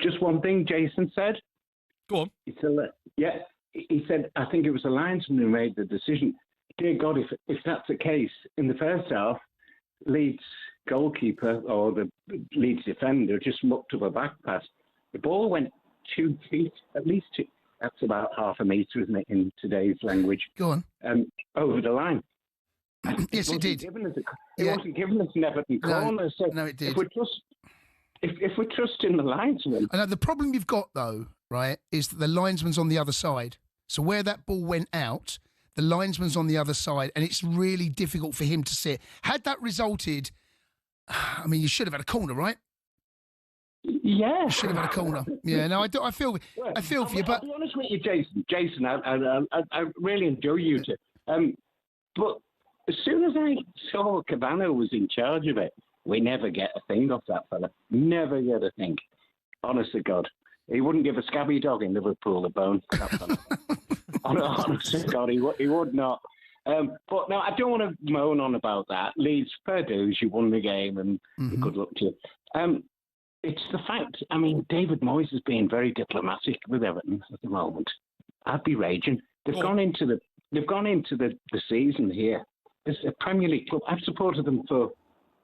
just one thing Jason said. Go on. He said, I think it was the linesman who made the decision. Dear God, if that's the case, in the first half, Leeds goalkeeper or the Leeds defender just mucked up a back pass. The ball went 2 feet, at least two. That's about half a metre, isn't it, in today's language? Go on. Over the line. Yes, it did. It wasn't given us an Everton corner. So no, it did. If we're trusting the linesman. I know the problem you've got, though, right, is that the linesman's on the other side. So where that ball went out, the linesman's on the other side, and it's really difficult for him to see it. Had that resulted, I mean, you should have had a corner, right? Yeah. You should have had a corner. Yeah, no, I feel for you, but... I'll be honest with you, Jason. Jason, I really enjoy you two. But as soon as I saw Cabana was in charge of it, we never get a thing off that fella. Never get a thing. Honest to God. He wouldn't give a scabby dog in Liverpool a bone. Honest to God, he would not. But no, I don't want to moan on about that. Leeds, fair dues, you won the game and good luck to you. It's the fact, I mean, David Moyes is being very diplomatic with Everton at the moment. I'd be raging. They've gone into the season here. It's a Premier League club. I've supported them for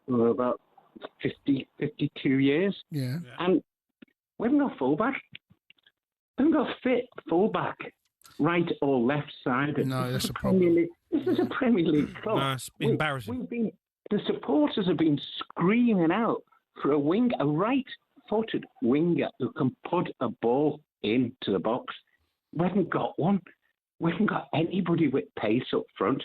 about 52 years. Yeah. And we haven't got fullback. We haven't got a fit fullback, right or left sided. No, that's a problem. This is a Premier League club. No, it's embarrassing. The supporters have been screaming out for a right-footed winger who can put a ball into the box. We haven't got one. We haven't got anybody with pace up front.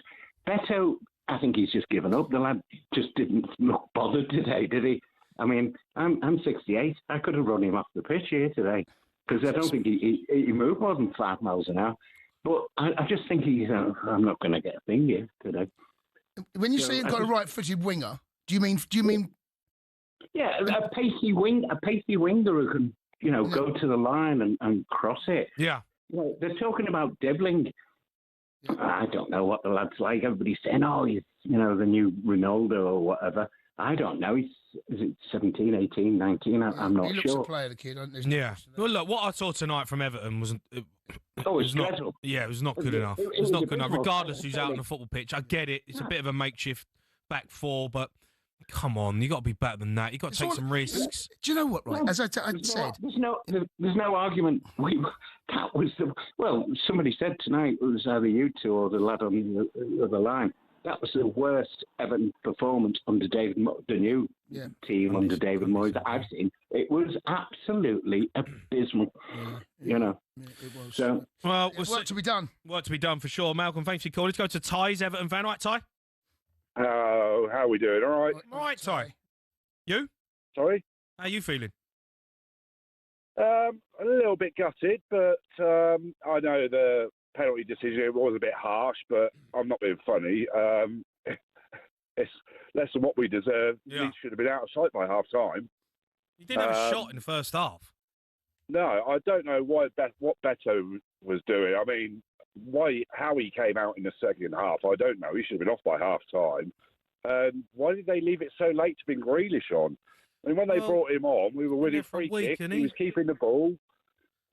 Beto, I think he's just given up. The lad just didn't look bothered today, did he? I mean, I'm 68. I could have run him off the pitch here today because I don't think he moved more than 5 miles an hour. But I just think I'm not going to get a thing here today. When you say you've got a right-footed winger, do you mean? Yeah, a pacey winger who can, go to the line and cross it. Yeah. Well, they're talking about dribbling. I don't know what the lad's like. Everybody's saying, he's, the new Ronaldo or whatever. I don't know. Is it 17, 18, 19? I'm not sure. He looks a player, the kid. Yeah. Well, look, what I saw tonight from Everton wasn't... it's dreadful. Yeah, it was not good enough. It was not good enough. Regardless who's out on the football pitch, I get it. It's a bit of a makeshift back four, but come on, you got to be better than that. You got to take some risks. Do you know what? Right, as I said, there's no argument. Somebody said tonight it was either you two or the lad on the other line. That was the worst Everton performance under the new team under David Moyes that I've seen. It was absolutely abysmal. It was. So, well, work to be done. Work to be done for sure. Malcolm, thanks for your call. Let's go to Ty's Everton fan. Right, Ty? How are we doing? All right? All right, Ty. You? Sorry? How are you feeling? A little bit gutted, but I know the penalty decision was a bit harsh, but I'm not being funny. It's less than what we deserve. Yeah. Leeds should have been out of sight by half time. You didn't have a shot in the first half. No, I don't know what Beto was doing. I mean, how he came out in the second half, I don't know. He should have been off by half time. Why did they leave it so late to bring Grealish on? I mean, when they brought him on, we were winning free kick. He was keeping the ball.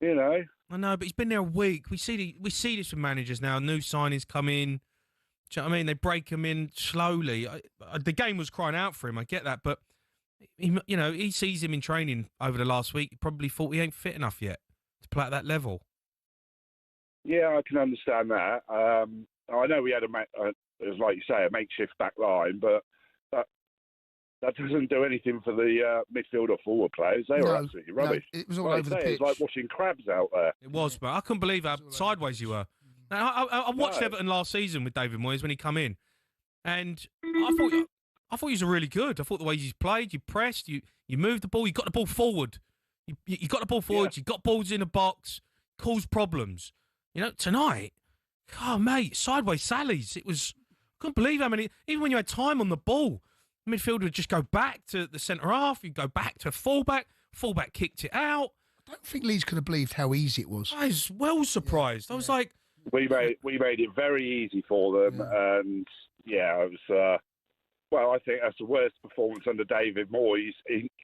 I know, but he's been there a week. We see this with managers now. New signings come in. Do you know what I mean? They break him in slowly. The game was crying out for him. I get that, but he sees him in training over the last week. He probably thought he ain't fit enough yet to play at that level. Yeah, I can understand that. I know we had like you say, a makeshift back line, but that doesn't do anything for the midfield or forward players. They were absolutely rubbish. No, it was all over the pitch. It was like watching crabs out there. It was, but I couldn't believe how sideways you were. Now, I watched Everton last season with David Moyes when he come in, and I thought he was really good. I thought the way he's played, you pressed, you moved the ball, you got the ball forward. You got the ball forward, you got balls in the box, caused problems. Tonight, mate, sideways sallies. I couldn't believe how many, even when you had time on the ball, the midfielder would just go back to the centre half, you'd go back to fullback kicked it out. I don't think Leeds could have believed how easy it was. I was well surprised. I was like... We made it very easy for them, and it was Well, I think that's the worst performance under David Moyes,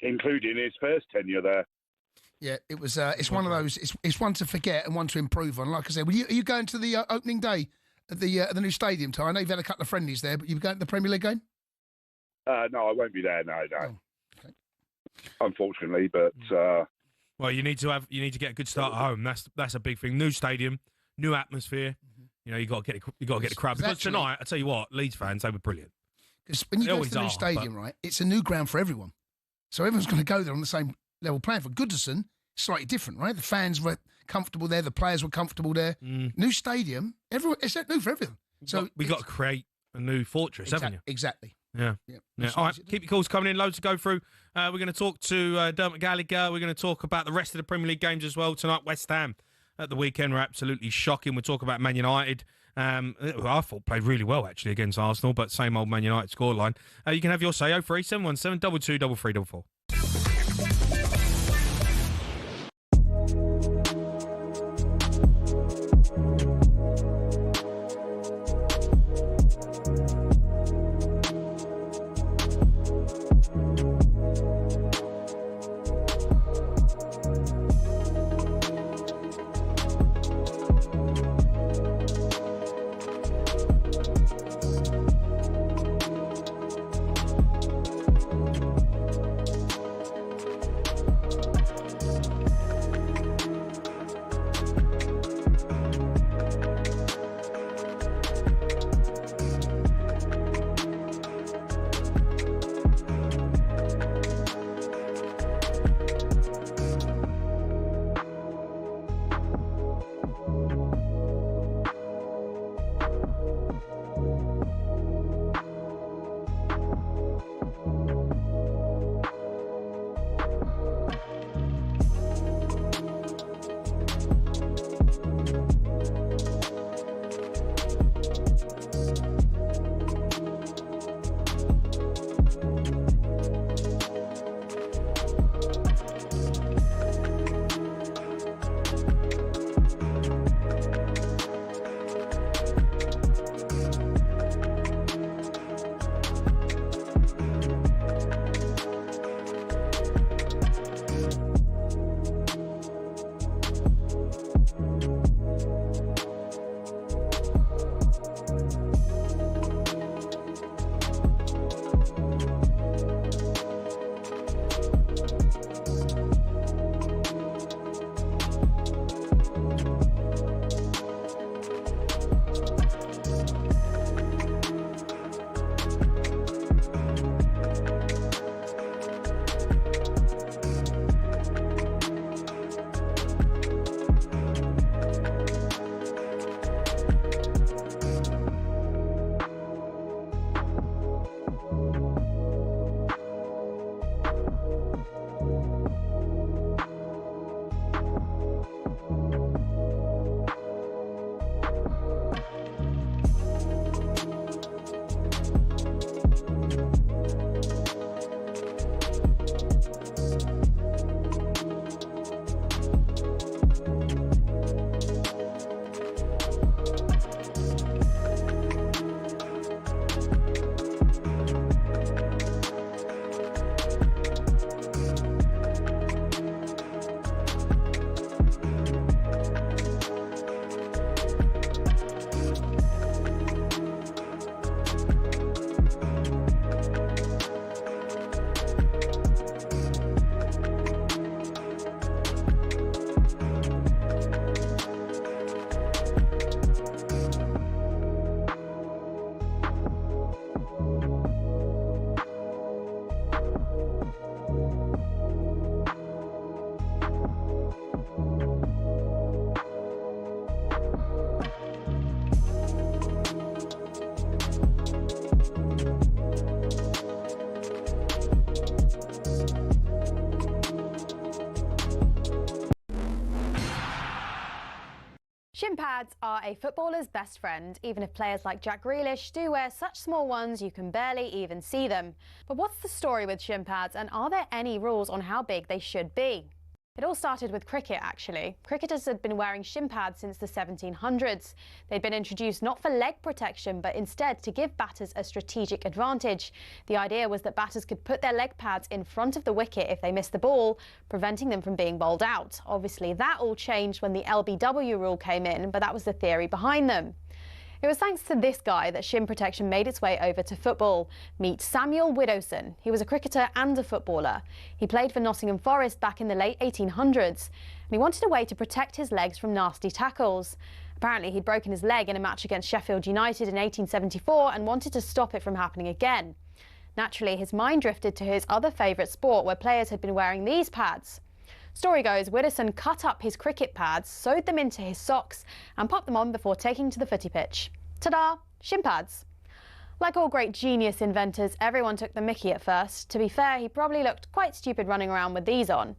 including his first tenure there. Yeah, it was. It's one of those. It's one to forget and one to improve on. Like I said, are you going to the opening day at the new stadium, Ty? I know you've had a couple of friendlies there, but you going to the Premier League game? No, I won't be there. No. Oh, okay. Unfortunately, but well, you need to get a good start at home. That's a big thing. New stadium, new atmosphere. You know, you got to get the crowd. Because actually, tonight, I tell you what, Leeds fans, they were brilliant. Because when you go to the new stadium, right, it's a new ground for everyone, so everyone's going to go there on the same level playing. For Goodison, slightly different, right? The fans were comfortable there, the players were comfortable there. New stadium, it's new for everything. So we got to create a new fortress, haven't you? Exactly. Yeah. All right, keep your calls coming in. Loads to go through. We're going to talk to Dermot Gallagher. We're going to talk about the rest of the Premier League games as well tonight. West Ham at the weekend were absolutely shocking. We'll talk about Man United. Who I thought played really well actually against Arsenal, but same old Man United scoreline. You can have your say 03717 223344. Shin pads are a footballer's best friend, even if players like Jack Grealish do wear such small ones you can barely even see them. But what's the story with shin pads, and are there any rules on how big they should be? It all started with cricket, actually. Cricketers had been wearing shin pads since the 1700s. They'd been introduced not for leg protection, but instead to give batters a strategic advantage. The idea was that batters could put their leg pads in front of the wicket if they missed the ball, preventing them from being bowled out. Obviously, that all changed when the LBW rule came in, but that was the theory behind them. It was thanks to this guy that shin protection made its way over to football. Meet Samuel Widdowson. He was a cricketer and a footballer. He played for Nottingham Forest back in the late 1800s, and he wanted a way to protect his legs from nasty tackles. Apparently, he'd broken his leg in a match against Sheffield United in 1874 and wanted to stop it from happening again. Naturally, his mind drifted to his other favourite sport, where players had been wearing these pads. Story goes, Widdowson cut up his cricket pads, sewed them into his socks and popped them on before taking to the footy pitch. Ta-da! Shin pads. Like all great genius inventors, everyone took the mickey at first. To be fair, he probably looked quite stupid running around with these on.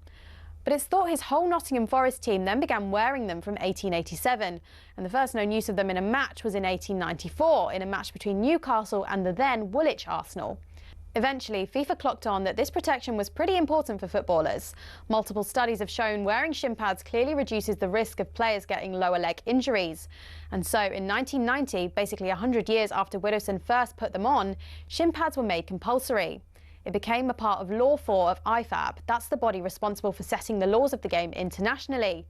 But it's thought his whole Nottingham Forest team then began wearing them from 1887, and the first known use of them in a match was in 1894, in a match between Newcastle and the then Woolwich Arsenal. Eventually, FIFA clocked on that this protection was pretty important for footballers. Multiple studies have shown wearing shin pads clearly reduces the risk of players getting lower leg injuries. And so, in 1990, basically 100 years after Widdowson first put them on, shin pads were made compulsory. It became a part of Law 4 of IFAB. That's the body responsible for setting the laws of the game internationally.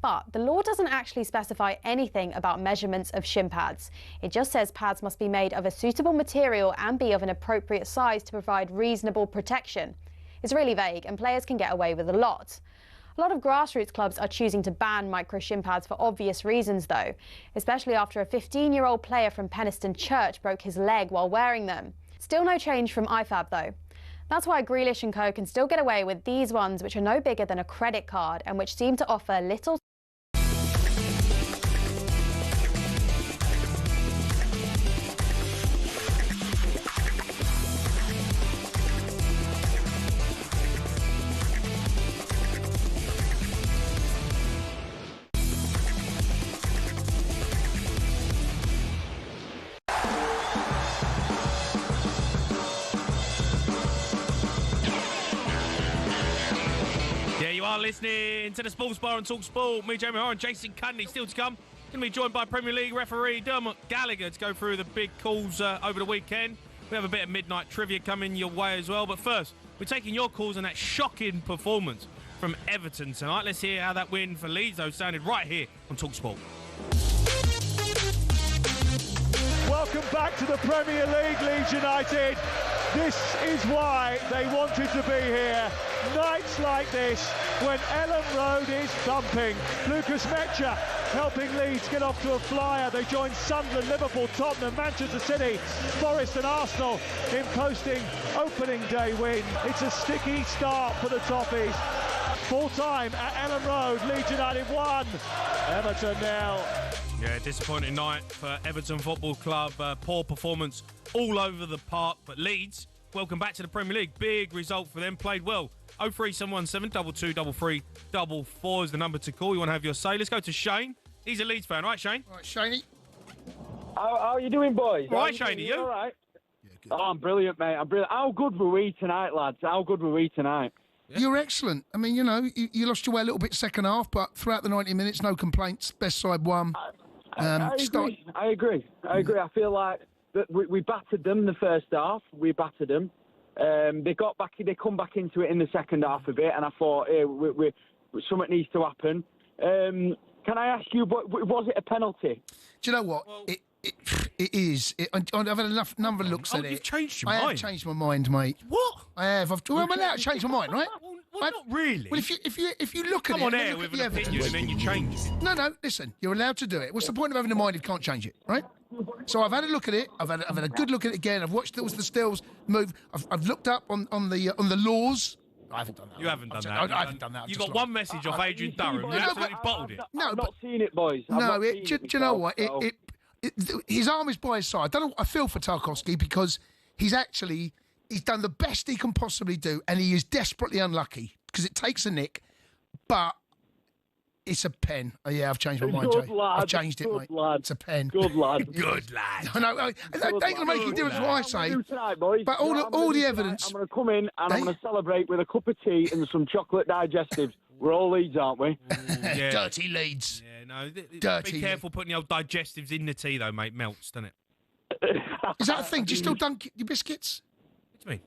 But the law doesn't actually specify anything about measurements of shin pads. It just says pads must be made of a suitable material and be of an appropriate size to provide reasonable protection. It's really vague, and players can get away with a lot. A lot of grassroots clubs are choosing to ban micro shin pads for obvious reasons, though, especially after a 15-year-old player from Penistone Church broke his leg while wearing them. Still no change from IFAB, though. That's why Grealish and co can still get away with these ones, which are no bigger than a credit card and which seem to offer little. Listening to the Sports Bar on talkSPORT. Me, Jamie O'Hara, and Jason Cundy still to come. Going to be joined by Premier League referee Dermot Gallagher to go through the big calls over the weekend. We have a bit of midnight trivia coming your way as well. But first, we're taking your calls on that shocking performance from Everton tonight. Let's hear how that win for Leeds, though, sounded right here on talkSPORT. Welcome back to the Premier League, Leeds United. This is why they wanted to be here. Nights like this, when Elland Road is thumping. Lucas Mecha helping Leeds get off to a flyer. They join Sunderland, Liverpool, Tottenham, Manchester City, Forest and Arsenal in posting opening day win. It's a sticky start for the Toffees. Full time at Elland Road, Leeds United 1, Everton 0. Yeah, disappointing night for Everton Football Club. Poor performance all over the park. But Leeds, welcome back to the Premier League. Big result for them. Played well. 03717 2233 44 is the number to call. You want to have your say? Let's go to Shane. He's a Leeds fan, right, Shane? All right, Shaney. How are you doing, boys? Right, Shane, are you? All right. Yeah, I'm brilliant, mate. I'm brilliant. How good were we tonight, lads? How good were we tonight? Yeah. You're excellent. I mean, you know, you lost your way a little bit second half, but throughout the 90 minutes, no complaints. Best side won. I agree. I feel like that we battered them the first half. We battered them. They got back. They come back into it in the second half a bit, and I thought, hey, something needs to happen. Can I ask you, was it a penalty? Do you know what? Well, it is. I've had enough number of looks at it. You've changed your mind. I have changed my mind, mate. What? I have. I'm allowed to change my mind, right? Well, not really. Well, if you look at Come it, on air with an opinion and then you change it. No. Listen, you're allowed to do it. What's the point of having a mind if you can't change it, right? So I've had a look at it. I've had a good look at it again. I've watched the stills move. I've looked up on the laws. I haven't done that. You haven't done that. I haven't done that. You got one message off Adrian Durham. You absolutely bottled it. No, I've not seen it, boys. No, do you know what? His arm is by his side. I don't know. I feel for Tarkowski because he's done the best he can possibly do, and he is desperately unlucky because it takes a nick, but it's a pen. Oh, yeah, I've changed my mind, Jay. I've changed it, mate. Lad. It's a pen. Good lad. Good lad. No, they ain't make a difference what I say. Tonight, boys. But all the evidence. I'm going to come in and I'm going to celebrate with a cup of tea and some chocolate digestives. We're all Leeds, aren't we? Yeah. Dirty Leeds. Yeah, no. Dirty. Be careful putting the old digestives in the tea, though, mate. Melts, doesn't it? Is that a thing? Do you still dunk your biscuits? What do you mean?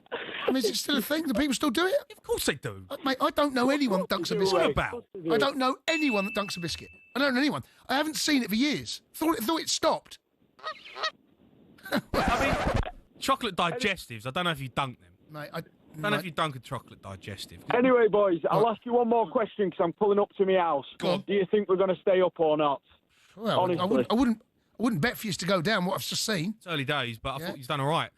I mean, is it still a thing? Do people still do it? Of course they do. Mate, I don't know anyone that dunks a biscuit. What about? I don't know anyone that dunks a biscuit. I don't know anyone. I haven't seen it for years. Thought it stopped. I mean, chocolate digestives. I don't know if you dunk them. Mate, I don't know if you dunk a chocolate digestive. Anyway, boys, I'll ask you one more question because I'm pulling up to my house. Go on. Do you think we're going to stay up or not? Well, Honestly. I wouldn't bet for you to go down what I've just seen. It's early days, but I thought he's done all right.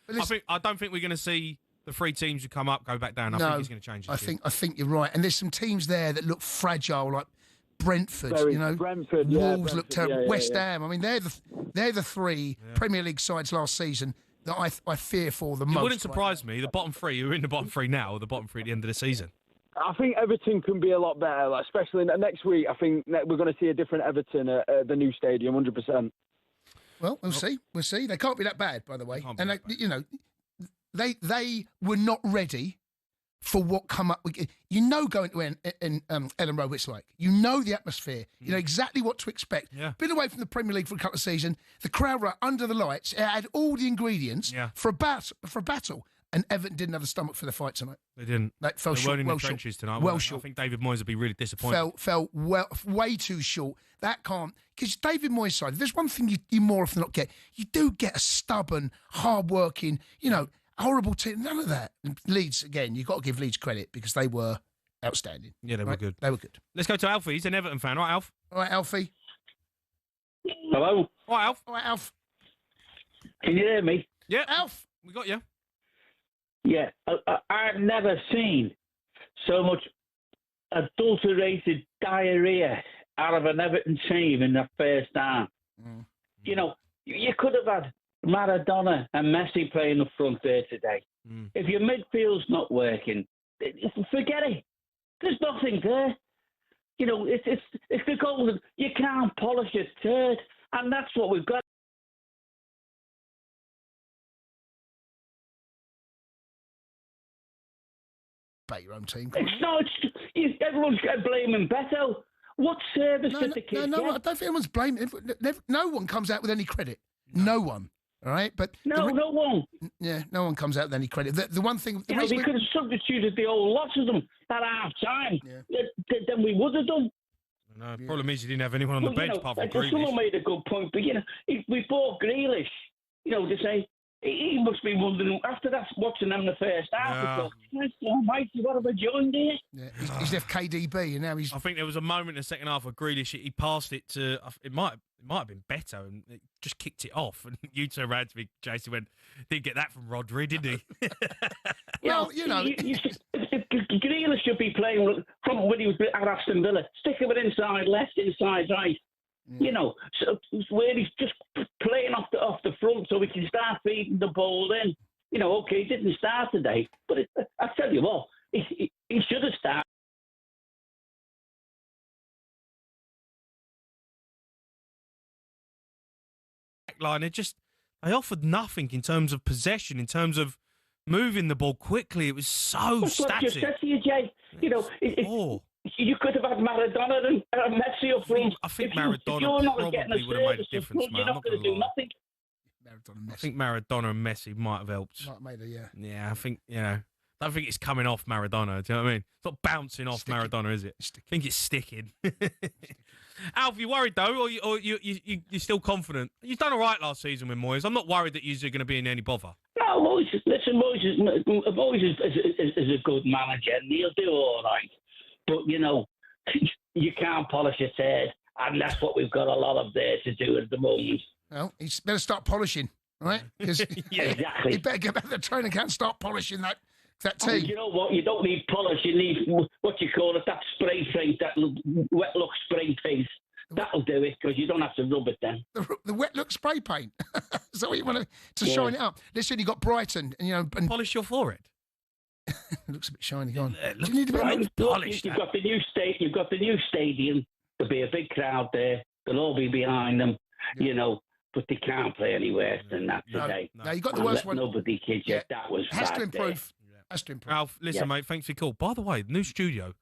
I don't think we're going to see the three teams who come up go back down. I think he's going to change it. I think you're right. And there's some teams there that look fragile, like Brentford. Brentford, Wolves look terrible. yeah, West yeah. Ham. I mean, they're the three Premier League sides last season that I fear for the most. It wouldn't surprise me. The bottom three who are in the bottom three now, or the bottom three at the end of the season. I think Everton can be a lot better, especially next week. I think we're going to see a different Everton at the new stadium, 100%. Well, we'll see. We'll see. They can't be that bad, by the way. And they were not ready for what come up. You know, going to Ellen Road, what it's like. You know the atmosphere. You know exactly what to expect. Yeah. Been away from the Premier League for a couple of seasons. The crowd were under the lights. It had all the ingredients for a battle. And Everton didn't have the stomach for the fight tonight. They didn't. They fell weren't short. in Well the short. trenches tonight. Well I short. think David Moyes would be really disappointed. Fell way too short. That can't, because David Moyes' side, there's one thing you more often not get. You do get a stubborn, hard-working, horrible team. None of that. And Leeds, again, you've got to give Leeds credit because they were outstanding. Yeah, they were good. They were good. Let's go to Alfie. He's an Everton fan. Right, Alf? All right, Alfie. Hello? All right, Alf. All right, Alf. Can you hear me? Yeah, Alf. We got you. Yeah, I've never seen so much adulterated diarrhea out of an Everton team in the first half. You could have had Maradona and Messi playing up front there today. If your midfield's not working, forget it. There's nothing there. It's the golden. You can't polish a turd, and that's what we've got. Bet your own team. It's not. Everyone's blaming Beto. What service did the kid No, get? I don't think anyone's blaming. No one comes out with any credit. No one. All right, but no one. Yeah, no one comes out with any credit. The one thing, They could have substituted the whole lot of them at half time. Then we would have done. No, the problem is you didn't have anyone on the bench apart from Grealish. Someone made a good point, but if we bought Grealish, they say he must be wondering after that watching them in the first half. Christ almighty, what have I joined here? Yeah, he's left KDB, and now he's. I think there was a moment in the second half where Grealish he passed it to. It might have been Beto, and it just kicked it off. And you turned around to me, Jason, went, "Didn't get that from Rodri, did he?" Well, Grealish should be playing from when he was at Aston Villa. Stick him inside left, inside right. So where he's just playing off the front so we can start feeding the ball in. Okay, he didn't start today, but I tell you what, he should have started. Line, they offered nothing in terms of possession, in terms of moving the ball quickly. It was so That's static. what I just said to you, Jay. You could have had Maradona and Messi up front. I think Maradona probably would have made a difference, man. You're not going to do nothing. I think Maradona and Messi might have helped. Yeah, I think, I don't think it's coming off Maradona. Do you know what I mean? It's not bouncing off Maradona, is it? I think it's sticking. Alf, you worried though, or you're still confident? You've done all right last season with Moyes. I'm not worried that you're going to be in any bother. No, Moyes is a good manager, and he'll do all right. But you can't polish a turd, and that's what we've got a lot of there to do at the moment. Well, he better start polishing, right? Because exactly. He better get back to the training camp and start polishing that team. I mean, you know what? You don't need polish. You need, what you call it, that spray paint, that wet look spray paint. That'll do it, because you don't have to rub it then. The wet look spray paint. Is that what you want to shine it up? Listen, you got Brighton, and polish your forehead. It looks a bit shiny. Go on. Do you need a bit of polish? You've got the new stadium. There'll be a big crowd there. They'll all be behind them. But they can't play any worse than that today. No, you got the worst one. Nobody kid you. That was has bad to improve. There. Has to improve. Alf, listen, mate. Thanks for your call. By the way, the new studio.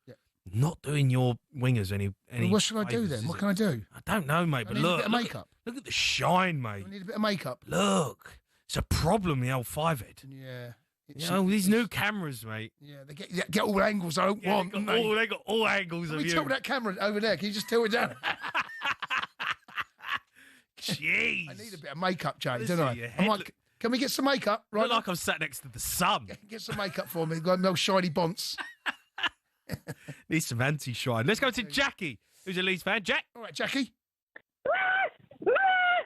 not doing your wingers any Well, what should I do favours, then? is What it? can I do? I don't know, mate. But I need look, a bit of look makeup. Look at the shine, mate. I need a bit of makeup. Look, it's a problem. The old 5-head. Yeah. You know, these new cameras, mate. Yeah, they get all angles I don't want. They got all angles Can of we you. tilt that camera over there? Can you just tilt it down? Jeez. I need a bit of makeup, Jay, Honestly, don't I? your I head might, look- can we get some makeup? Look like I'm sat next to the sun. Get some makeup for me. Got no shiny bonds. Need some anti-shine. Let's go to Jackie, who's a Leeds fan. Jack. All right, Jackie.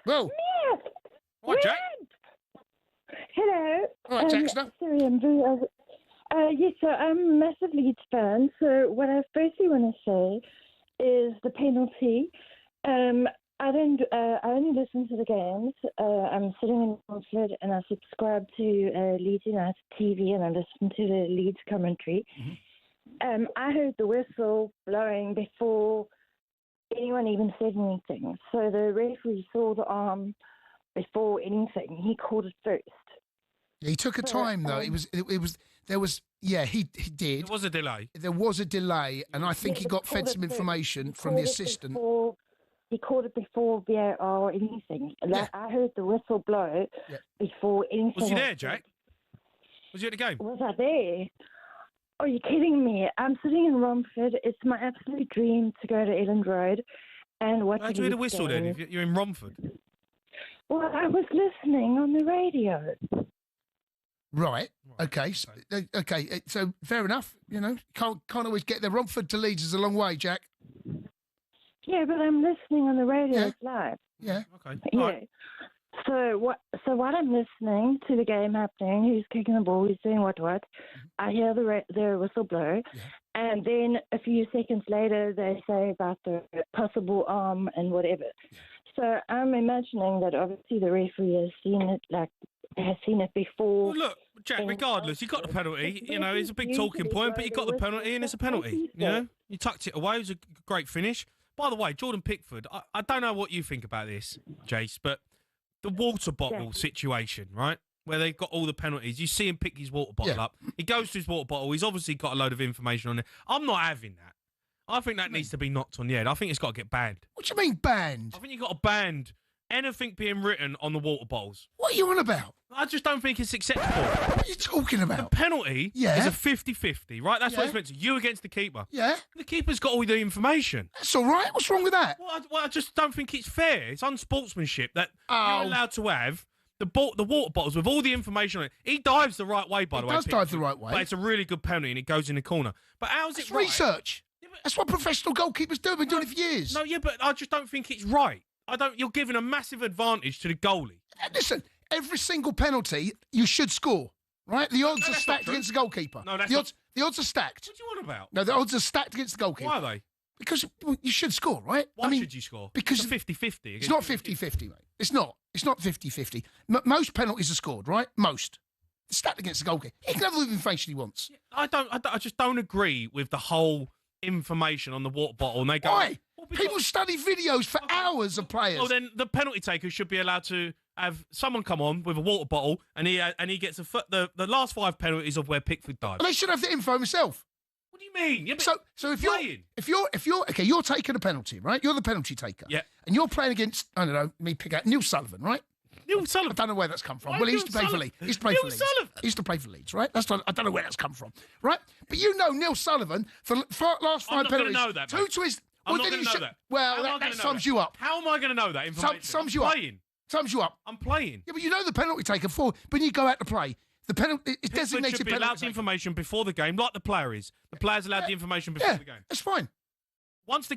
Whoa. All right, Jack. Hello. All right, Jackson. Sorry, I'm very. Yes, so I'm a massive Leeds fan. So what I firstly want to say is the penalty. I only listen to the games. I'm sitting in Oxford and I subscribe to Leeds United TV and I listen to the Leeds commentary. I heard the whistle blowing before anyone even said anything. So the referee saw the arm before anything. He called it first. Yeah, he took a time though. He did. There was a delay. There was a delay, and I think Yeah, he but got he fed called some it first. information He from the called it assistant. He called it before VAR or anything. Like, I heard the whistle blow before anything. Was he there, said. Jack? Was you at the game? Was I there? Are you kidding me? I'm sitting in Romford. It's my absolute dream to go to Elland Road and watch. How'd you hear the whistle then? If you're in Romford. Well, I was listening on the radio. Right. Okay. So fair enough. You know, can't always get there. Romford to Leeds is a long way, Jack. Yeah, but I'm listening on the radio. It's live. Yeah. Okay. Yeah. So while I'm listening to the game happening, who's kicking the ball, who's doing what, I hear the whistle blow, and then a few seconds later they say about the possible arm and whatever. So I'm imagining that obviously the referee has seen it before. Well, look, Jack, regardless, you got the penalty. You know, it's a big talking point, but you got the penalty and it's a penalty. You know, you tucked it away. It was a great finish. By the way, Jordan Pickford, I don't know what you think about this, Jace, but the water bottle situation, right? Where they've got all the penalties. You see him pick his water bottle up. He goes to his water bottle. He's obviously got a load of information on it. I'm not having that. I think that needs to be knocked on the head. I think it's got to get banned. What do you mean banned? I think you've got to ban anything being written on the water bottles. What are you on about? I just don't think it's acceptable. What are you talking about? The penalty is a 50-50, right? That's what it's meant to. You against the keeper. Yeah. The keeper's got all the information. That's all right. What's wrong with that? Well, I just don't think it's fair. It's unsportsmanship that you're allowed to have the water bottles with all the information on it. He dives the right way, by the way. He does dive the right way. But it's a really good penalty and it goes in the corner. But how's it right? Research. That's what professional goalkeepers do. They've been doing it for years. No, yeah, but I just don't think it's right. You're giving a massive advantage to the goalie. Listen, every single penalty you should score, right? The odds are stacked against the goalkeeper. No, that's the odds are stacked. What do you want about? No, the odds are stacked against the goalkeeper. Why are they? Because you should score, right? Why should you score? Because it's 50-50. It's not 50-50, mate. It's not. It's not 50-50. Most penalties are scored, right? Most. It's stacked against the goalkeeper. He can have all the information he wants. I just don't agree with the whole information on the water bottle. And they go, why? People study videos for hours of players. Well, then the penalty taker should be allowed to have someone come on with a water bottle, and he gets the last 5 penalties of where Pickford died. Well, they should have the info himself. What do you mean? Yeah, So if you're okay, you're taking a penalty, right? You're the penalty taker. Yeah. And you're playing against, I don't know, let me pick out Neil Sullivan, right? Neil Sullivan. I don't know where that's come from. Why Well, he used to Neil play for Sullivan? Leeds. He used to play for Neil Leeds. Sullivan? He used to play for Leeds, right? I don't know where that's come from, right? But you know Neil Sullivan for last 5 I'm not penalties. gonna know that, mate. 2 to his. I'm well, not then going you to know should- that. Well, How am I that gonna know sums that? you up. How am I going to know that information? Sums you I'm up. playing. Sums you up. I'm playing. Yeah, but you know the penalty taker for when you go out to play. The penalty it's Pickford designated should be penalty allowed the taker. information before the game, like the player is. The player's allowed the information before the game. That's fine. Once the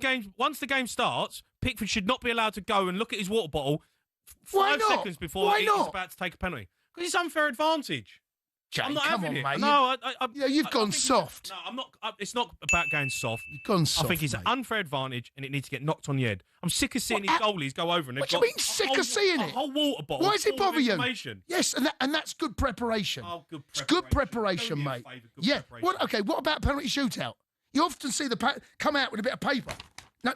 game starts, Pickford should not be allowed to go and look at his water bottle Why 5 not? seconds before Why he's not? about to take a penalty. Because it's unfair advantage. Jay, I'm not come having on, it. mate. No, You've gone soft. No, I'm not. It's not about going soft. You've gone soft, I think it's mate. an unfair advantage, and it needs to get knocked on the head. I'm sick of seeing these goalies go over and they've What do you got mean sick of seeing a it? whole water bottle. Why does it full of bother you? information. Yes, and that's good preparation. Oh, good It's good preparation, Do me a mate. favour, good Yeah. preparation. What about penalty shootout? You often see come out with a bit of paper.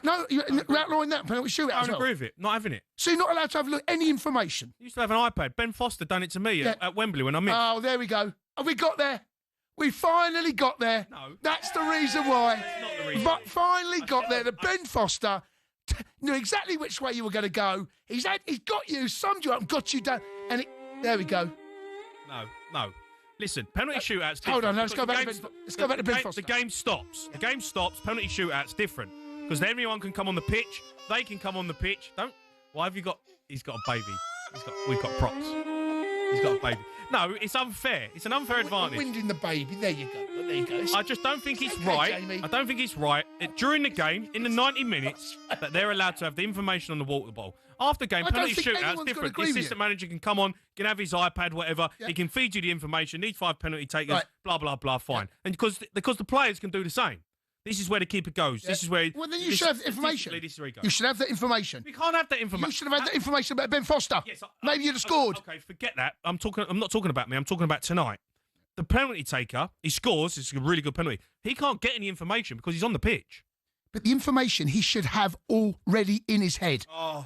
No, you're outlawing that penalty shootout I as don't well. agree with it. Not having it. So you're not allowed to have any information. I used to have an iPad. Ben Foster done it to me at Wembley when I missed. Oh, there we go. Have we got there? We finally got there. No. That's the reason why. That's not the reason. But finally got there. That Ben Foster knew exactly which way you were going to go. He's got you, summed you up, and got you down. And there we go. No. Listen, penalty shootouts. Hold on, let's go back to Ben Foster. The game stops. The game stops. Penalty shootouts different because everyone can come on the pitch. They can come on the pitch. Why have you got? He's got a baby. We've got props. He's got a baby. No, it's unfair. It's an unfair advantage. Winding the baby. There you go. I just don't think it's right. Jamie. I don't think it's right during the game, in the 90 minutes, that they're allowed to have the information on the water ball. After game, penalty shootout, different. The assistant manager can come on, can have his iPad, whatever. Yeah. He can feed you the information. Need 5 penalty takers. Right. Blah blah blah. Fine. Yeah. And because the players can do the same. This is where the keeper goes. Yeah. This is where. Well, then you should have the information. This is where he goes. You should have that information. We can't have that information. You should have had that information about Ben Foster. Yes, maybe you'd have scored. Okay, forget that. I'm not talking about me. I'm talking about tonight. The penalty taker, he scores. It's a really good penalty. He can't get any information because he's on the pitch. But the information he should have already in his head. Oh.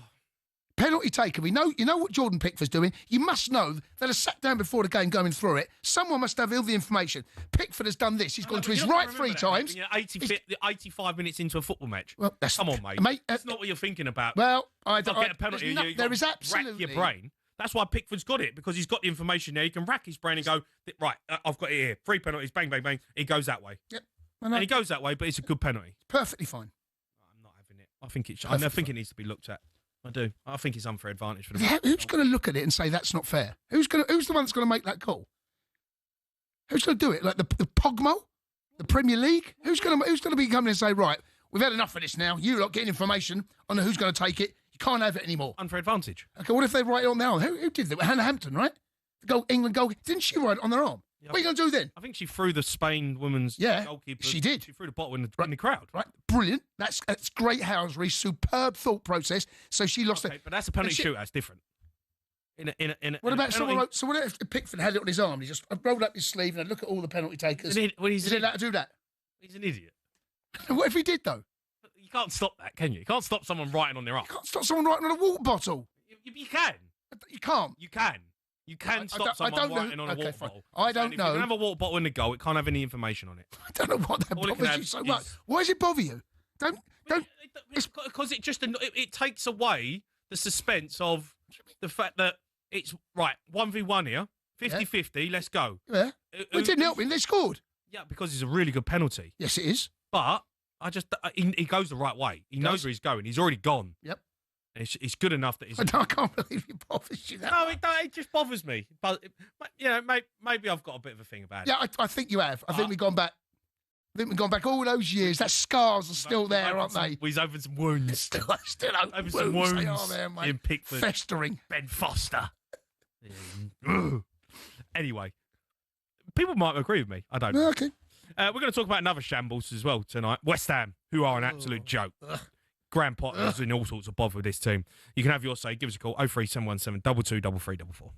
Penalty taker. You know what Jordan Pickford's doing. You must know that I sat down before the game going through it. Someone must have all the information. Pickford has done this. He's gone to his right 3 times. 85 minutes into a football match. Well, come on, mate. That's not what you're thinking about. Well, I don't get a penalty. There is absolutely rack your brain. That's why Pickford's got it, because he's got the information there. He can rack his brain and go, right, I've got it here. 3 penalties, bang, bang, bang. He goes that way. Yep. And he goes that way, but it's a good penalty. Perfectly fine. I'm not having it. I think it needs to be looked at. I do. I think it's unfair advantage for them. Who's going to look at it and say that's not fair? Who's the one that's going to make that call? Who's going to do it? Like the Pogmo, the Premier League? Who's going to be coming and say, right, we've had enough of this now. You're not getting information on who's going to take it. You can't have it anymore. Unfair advantage. Okay, what if they write it on their arm? Who did that? Hannah Hampton, right? England goal. Didn't she write it on their arm? Yeah, what are you going to do then? I think she threw the Spain women's goalkeeper. She did. She threw the bottle in the crowd. Right, brilliant. That's great housery, superb thought process. So she lost it. But that's a penalty shootout. It's different. What about someone wrote? So what if Pickford had it on his arm? He just rolled up his sleeve and look at all the penalty takers. Is he allowed to do that? He's an idiot. What if he did though? You can't stop that, can you? You can't stop someone writing on their arm. You can't stop someone writing on a water bottle. You can. You can't. You can. You can stop someone writing on a water bottle. I don't know. If you can have a water bottle in the goal, it can't have any information on it. I don't know what that bothers you so much. Why does it bother you? Don't. Because it takes away the suspense of the fact that it's right 1v1 here, 50-50. Let's go. Yeah. We didn't help him. They scored. Yeah, because it's a really good penalty. Yes, it is. But he goes the right way. He knows where he's going. He's already gone. Yep. It's good enough that he's. I can't believe it bothers you that. No, it just bothers me. But maybe I've got a bit of a thing about it. Yeah, I think you have. I think we've gone back. All those years. That scars are still there, aren't they? We've opened some wounds. Still open some wounds. They are there, mate. In Pickford, festering. Ben Foster. Anyway, people might agree with me. I don't know. Okay. We're going to talk about another shambles as well tonight. West Ham, who are an absolute joke. Graham Potter's in all sorts of bother with this team. You can have your say. Give us a call, 03717 22 3344.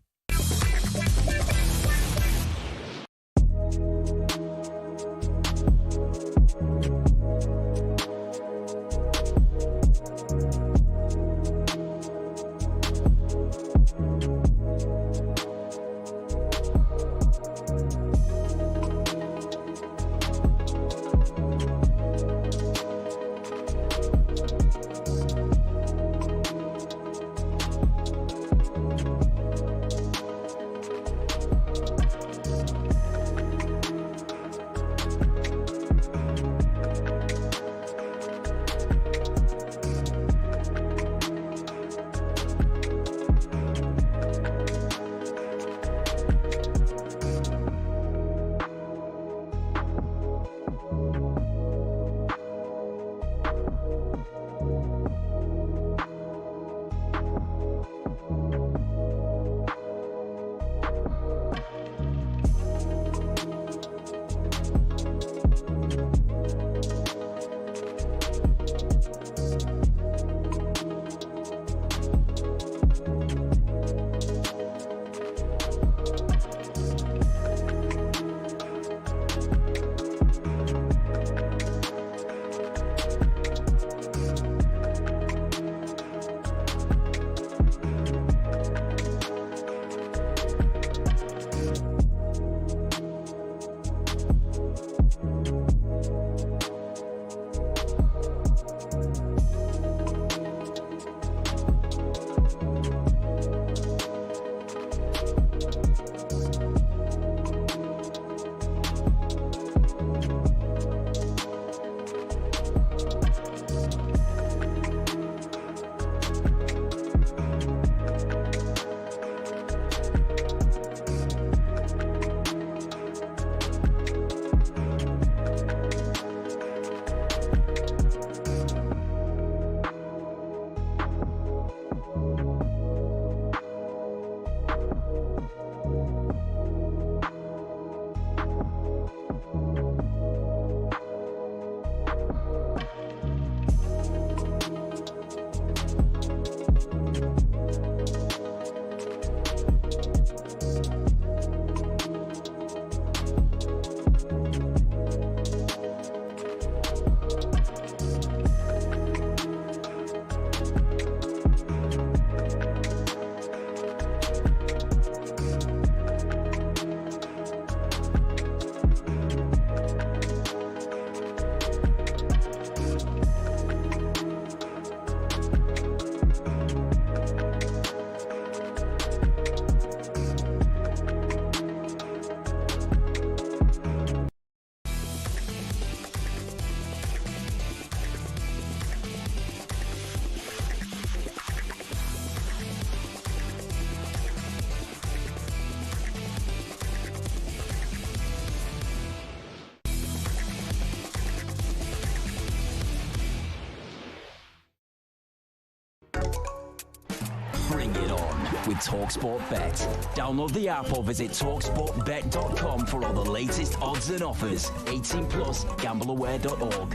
with talkSPORT Bet. Download the app or visit talksportbet.com for all the latest odds and offers. 18 plus, gambleaware.org.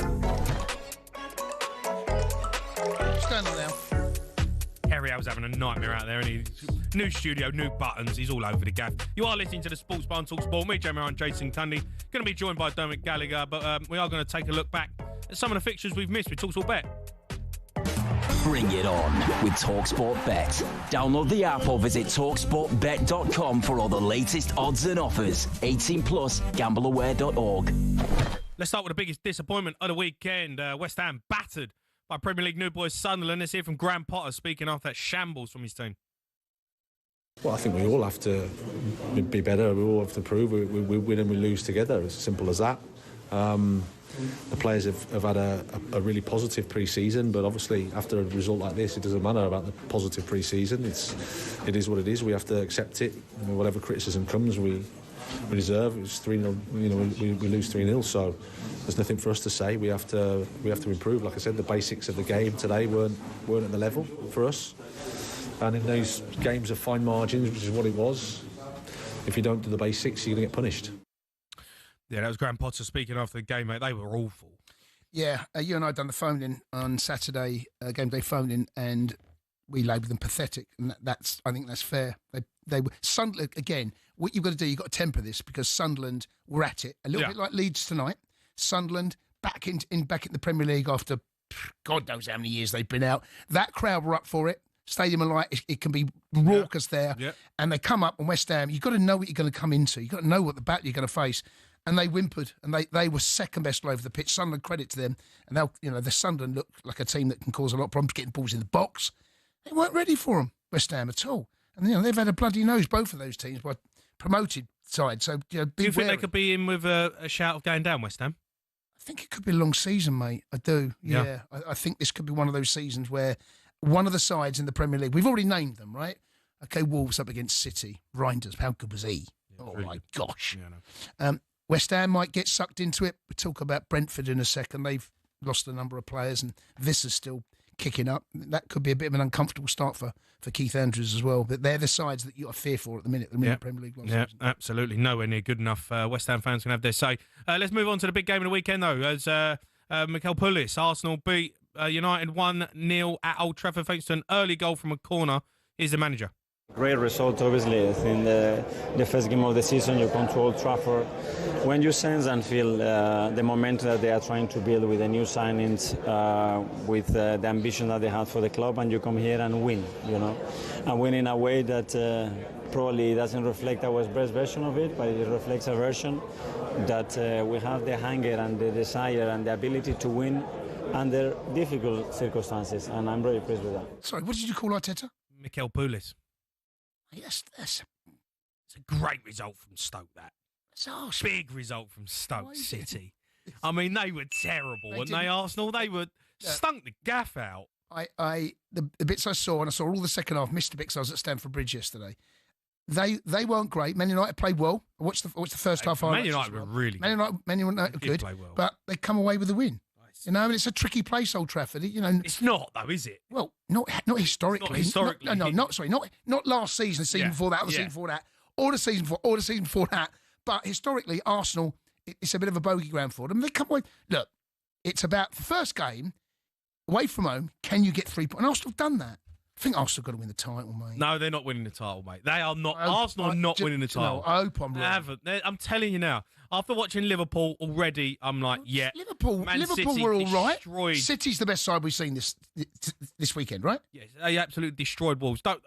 What's going on now? Harry was having a nightmare out there, and new studio, new buttons. He's all over the gaff. You are listening to the Sports Bar on talkSPORT. Me, Jamie O'Hara, and Jason Cundy. Going to be joined by Dermot Gallagher, but we are going to take a look back at some of the fixtures we've missed with talkSPORT Bet. Bring it on with talkSPORT Bet. Download the app or visit talksportbet.com for all the latest odds and offers. 18 plus, gambleaware.org. Let's start with the biggest disappointment of the weekend. West Ham battered by Premier League new boys Sunderland. Let's hear from Graham Potter speaking after that shambles from his team. Well, I think we all have to be better. We all have to prove we win and we lose together. It's as simple as that. The players have had a really positive pre-season, but obviously after a result like this, it doesn't matter about the positive pre-season. It is what it is. We have to accept it. Whatever criticism comes, we deserve. It's 3-0. We lose 3-0. So there's nothing for us to say. We have to improve. Like I said, the basics of the game today weren't at the level for us. And in those games of fine margins, which is what it was, if you don't do the basics, you're going to get punished. Yeah, that was Graham Potter speaking after the game, mate. They were awful. Yeah, you and I done the phone-in on Saturday, game day phone-in, and we labelled them pathetic, and I think that's fair. They were Sunderland again. What you've got to do, you've got to temper this because Sunderland were at it a little bit like Leeds tonight. Sunderland back in the Premier League after God knows how many years they've been out. That crowd were up for it. Stadium of Light, it can be raucous there, and they come up on West Ham. You've got to know what you're going to come into. You've got to know what the battle you're going to face. And they whimpered, and they were second best all over the pitch. Sunderland, credit to them. And the Sunderland look like a team that can cause a lot of problems, getting balls in the box. They weren't ready for them, West Ham, at all. And they've had a bloody nose, both of those teams, by promoted side. So do you think they could be in with a shout of going down, West Ham? I think it could be a long season, mate. I do. Yeah. I think this could be one of those seasons where one of the sides in the Premier League, we've already named them, right? Okay, Wolves up against City. Reinders, how good was he? My gosh. Yeah, West Ham might get sucked into it. We'll talk about Brentford in a second. They've lost a number of players, and Visser's still kicking up. That could be a bit of an uncomfortable start for Keith Andrews as well. But they're the sides that you are fearful at the minute. Premier League last season. Absolutely. Nowhere near good enough. West Ham fans can have their say. Let's move on to the big game of the weekend, though. As Mikel Pulis, Arsenal beat United 1-0 at Old Trafford thanks to an early goal from a corner. Here's the manager. Great result, obviously. In the first game of the season, you come to Old Trafford. When you sense and feel the momentum that they are trying to build with the new signings, with the ambition that they had for the club, and you come here and win, and win in a way that probably doesn't reflect our best version of it, but it reflects a version that we have the hunger and the desire and the ability to win under difficult circumstances, and I'm very pleased with that. Sorry, what did you call Arteta? Mikel Pulis. Yes, it's a great result from Stoke, that. It's a big result from Stoke City. I mean, they were terrible, weren't they, Arsenal? They were stunk the gaff out. The bits I saw, and I saw all the second half, missed the bits I was at Stamford Bridge yesterday. They weren't great. Man United played well. I watched the first half. Man United were really good. Man United were good, play well. But they come away with the win. And it's a tricky place, Old Trafford. It's not, though, is it? Well, not historically. Not historically. Not last season, the season before that, or the season before that, or the season before that. But historically, Arsenal, it's a bit of a bogey ground for them. They come away. Look, it's about the first game away from home. Can you get 3 points? And Arsenal have done that. I think Arsenal got to win the title, mate. No, they're not winning the title, mate. They are not. Arsenal are not winning the title. I hope I'm wrong. I'm telling you now. After watching Liverpool already, I'm like, Liverpool City were all right. Destroyed. City's the best side we've seen this weekend, right? Yes, they absolutely destroyed Wolves. So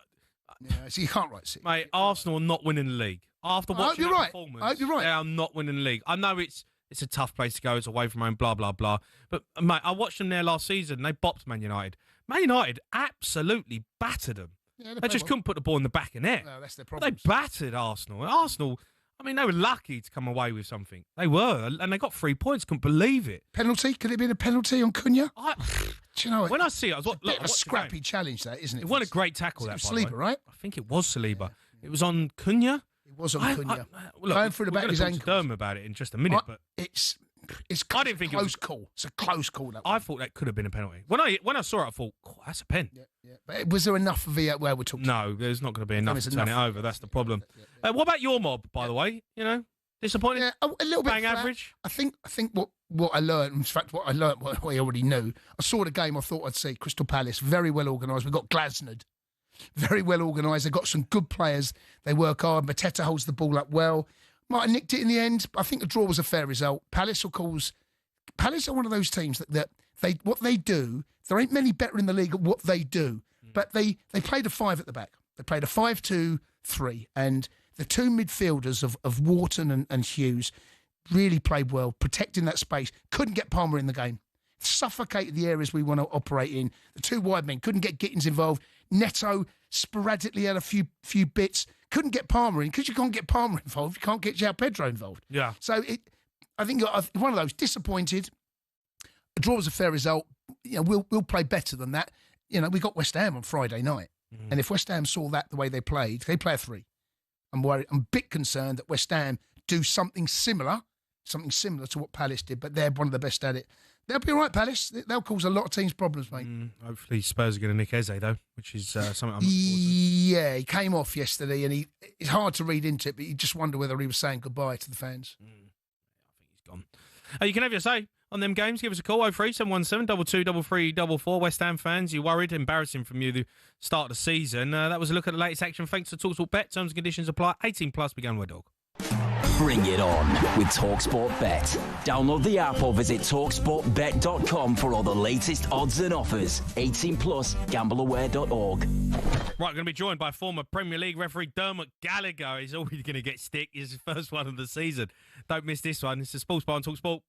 you can't write City. Mate, Arsenal are not winning the league. After watching that performance, I hope you're right. They are not winning the league. I know it's a tough place to go. It's away from home, blah, blah, blah. But, mate, I watched them there last season. They bopped Man United. Man United absolutely battered them. Yeah, they just couldn't put the ball in the back of net. No, that's their problem. They battered Arsenal. Arsenal, I mean, they were lucky to come away with something. They were, and they got 3 points. Couldn't believe it. Penalty? Could it have been a penalty on Cunha? Do you know, when I see it, I was a bit of a scrappy challenge, that, isn't it? It wasn't a great tackle, that, by the way. Saliba, right? I think it was Saliba. Yeah. It was on Cunha. It was on Cunha. Look, going through the back of his ankle. Derm about it in just a minute, but it's I didn't think close call. It's a close call. That one. I thought that could have been a penalty. When I saw it, I thought, that's a pen. Yeah. But was there enough for VAR where we're talking? No, there's not going to be enough to turn it over. That's the problem. What about your mob, by the way? Disappointing? Yeah, a little bit bang average. I think what I learned, in fact, what I already knew. I saw the game. I thought I'd see Crystal Palace very well organised. We've got Glasnod, very well organised. They've got some good players. They work hard. Mateta holds the ball up well. Might have nicked it in the end. I think the draw was a fair result. Palace are one of those teams that what they do. There ain't many better in the league at what they do, but they played a 5 at the back. They played a 5-2-3, and the two midfielders of Wharton and Hughes really played well, protecting that space. Couldn't get Palmer in the game. Suffocated the areas we want to operate in. The two wide men couldn't get Gittins involved. Neto sporadically had a few bits. Couldn't get Palmer in. Because you can't get Palmer involved, you can't get João Pedro involved. Yeah. So I think one of those, disappointed. A draw was a fair result. We'll play better than that. We got West Ham on Friday night. And if West Ham saw that the way they play a 3. I'm worried. I'm a bit concerned that West Ham do something similar to what Palace did, but they're one of the best at it. They'll be all right, Palace. They'll cause a lot of teams problems, mate. Hopefully Spurs are going to nick Eze, though, which is something I'm looking forward to. Yeah, he came off yesterday, and it's hard to read into it, but you just wonder whether he was saying goodbye to the fans. I think he's gone. You can have your say on them games. Give us a call, 03717 223344. West Ham fans, you worried? Embarrassing from you the start of the season. That was a look at the latest action. Thanks to talkSPORT Bet. Terms and conditions apply. 18 plus. Began with dog. Bring it on with talkSPORT Bet. Download the app or visit talksportbet.com for all the latest odds and offers. 18 plus. Gambleaware.org. Right, going to be joined by former Premier League referee Dermot Gallagher. He's always going to get stick. It's his first one of the season. Don't miss this one. It's the Sports Bar on talkSPORT.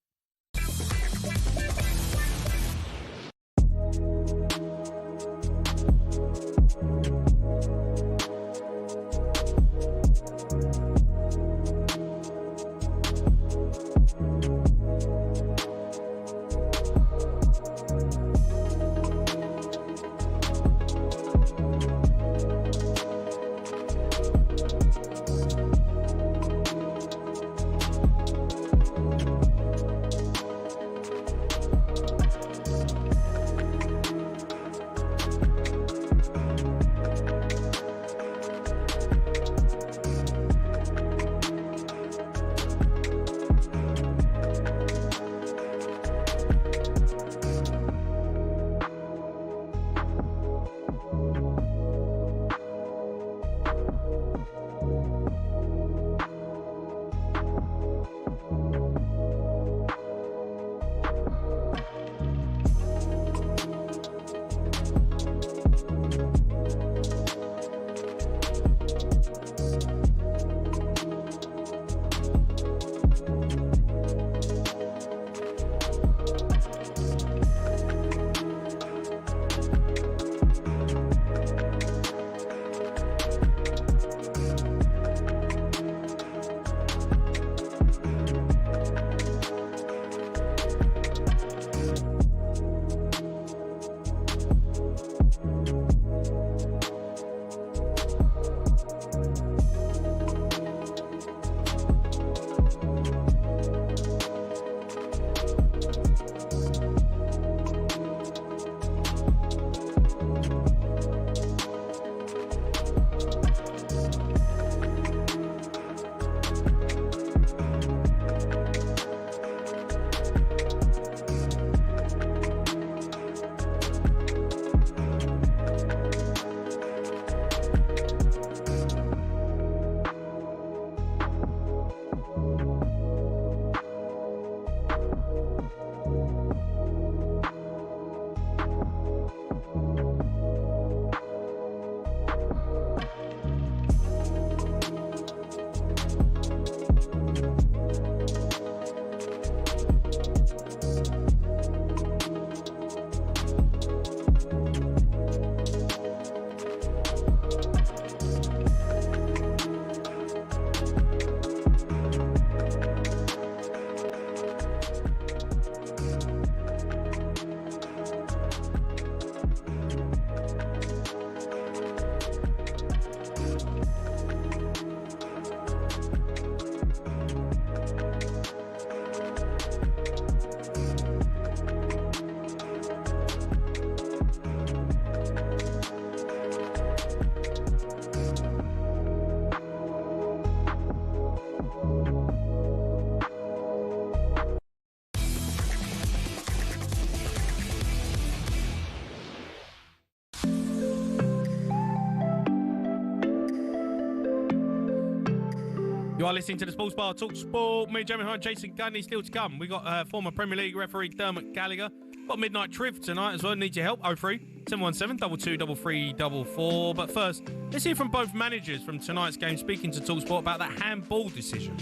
You are listening to the Sports Bar Talk Sport. Me, Jamie O'Hara, Jason Cundy, still to come. We got former Premier League referee Dermot Gallagher. Got Midnight Triv tonight as well. Need your help. 03 717 22 3344. But first, let's hear from both managers from tonight's game speaking to TalkSport about that handball decision.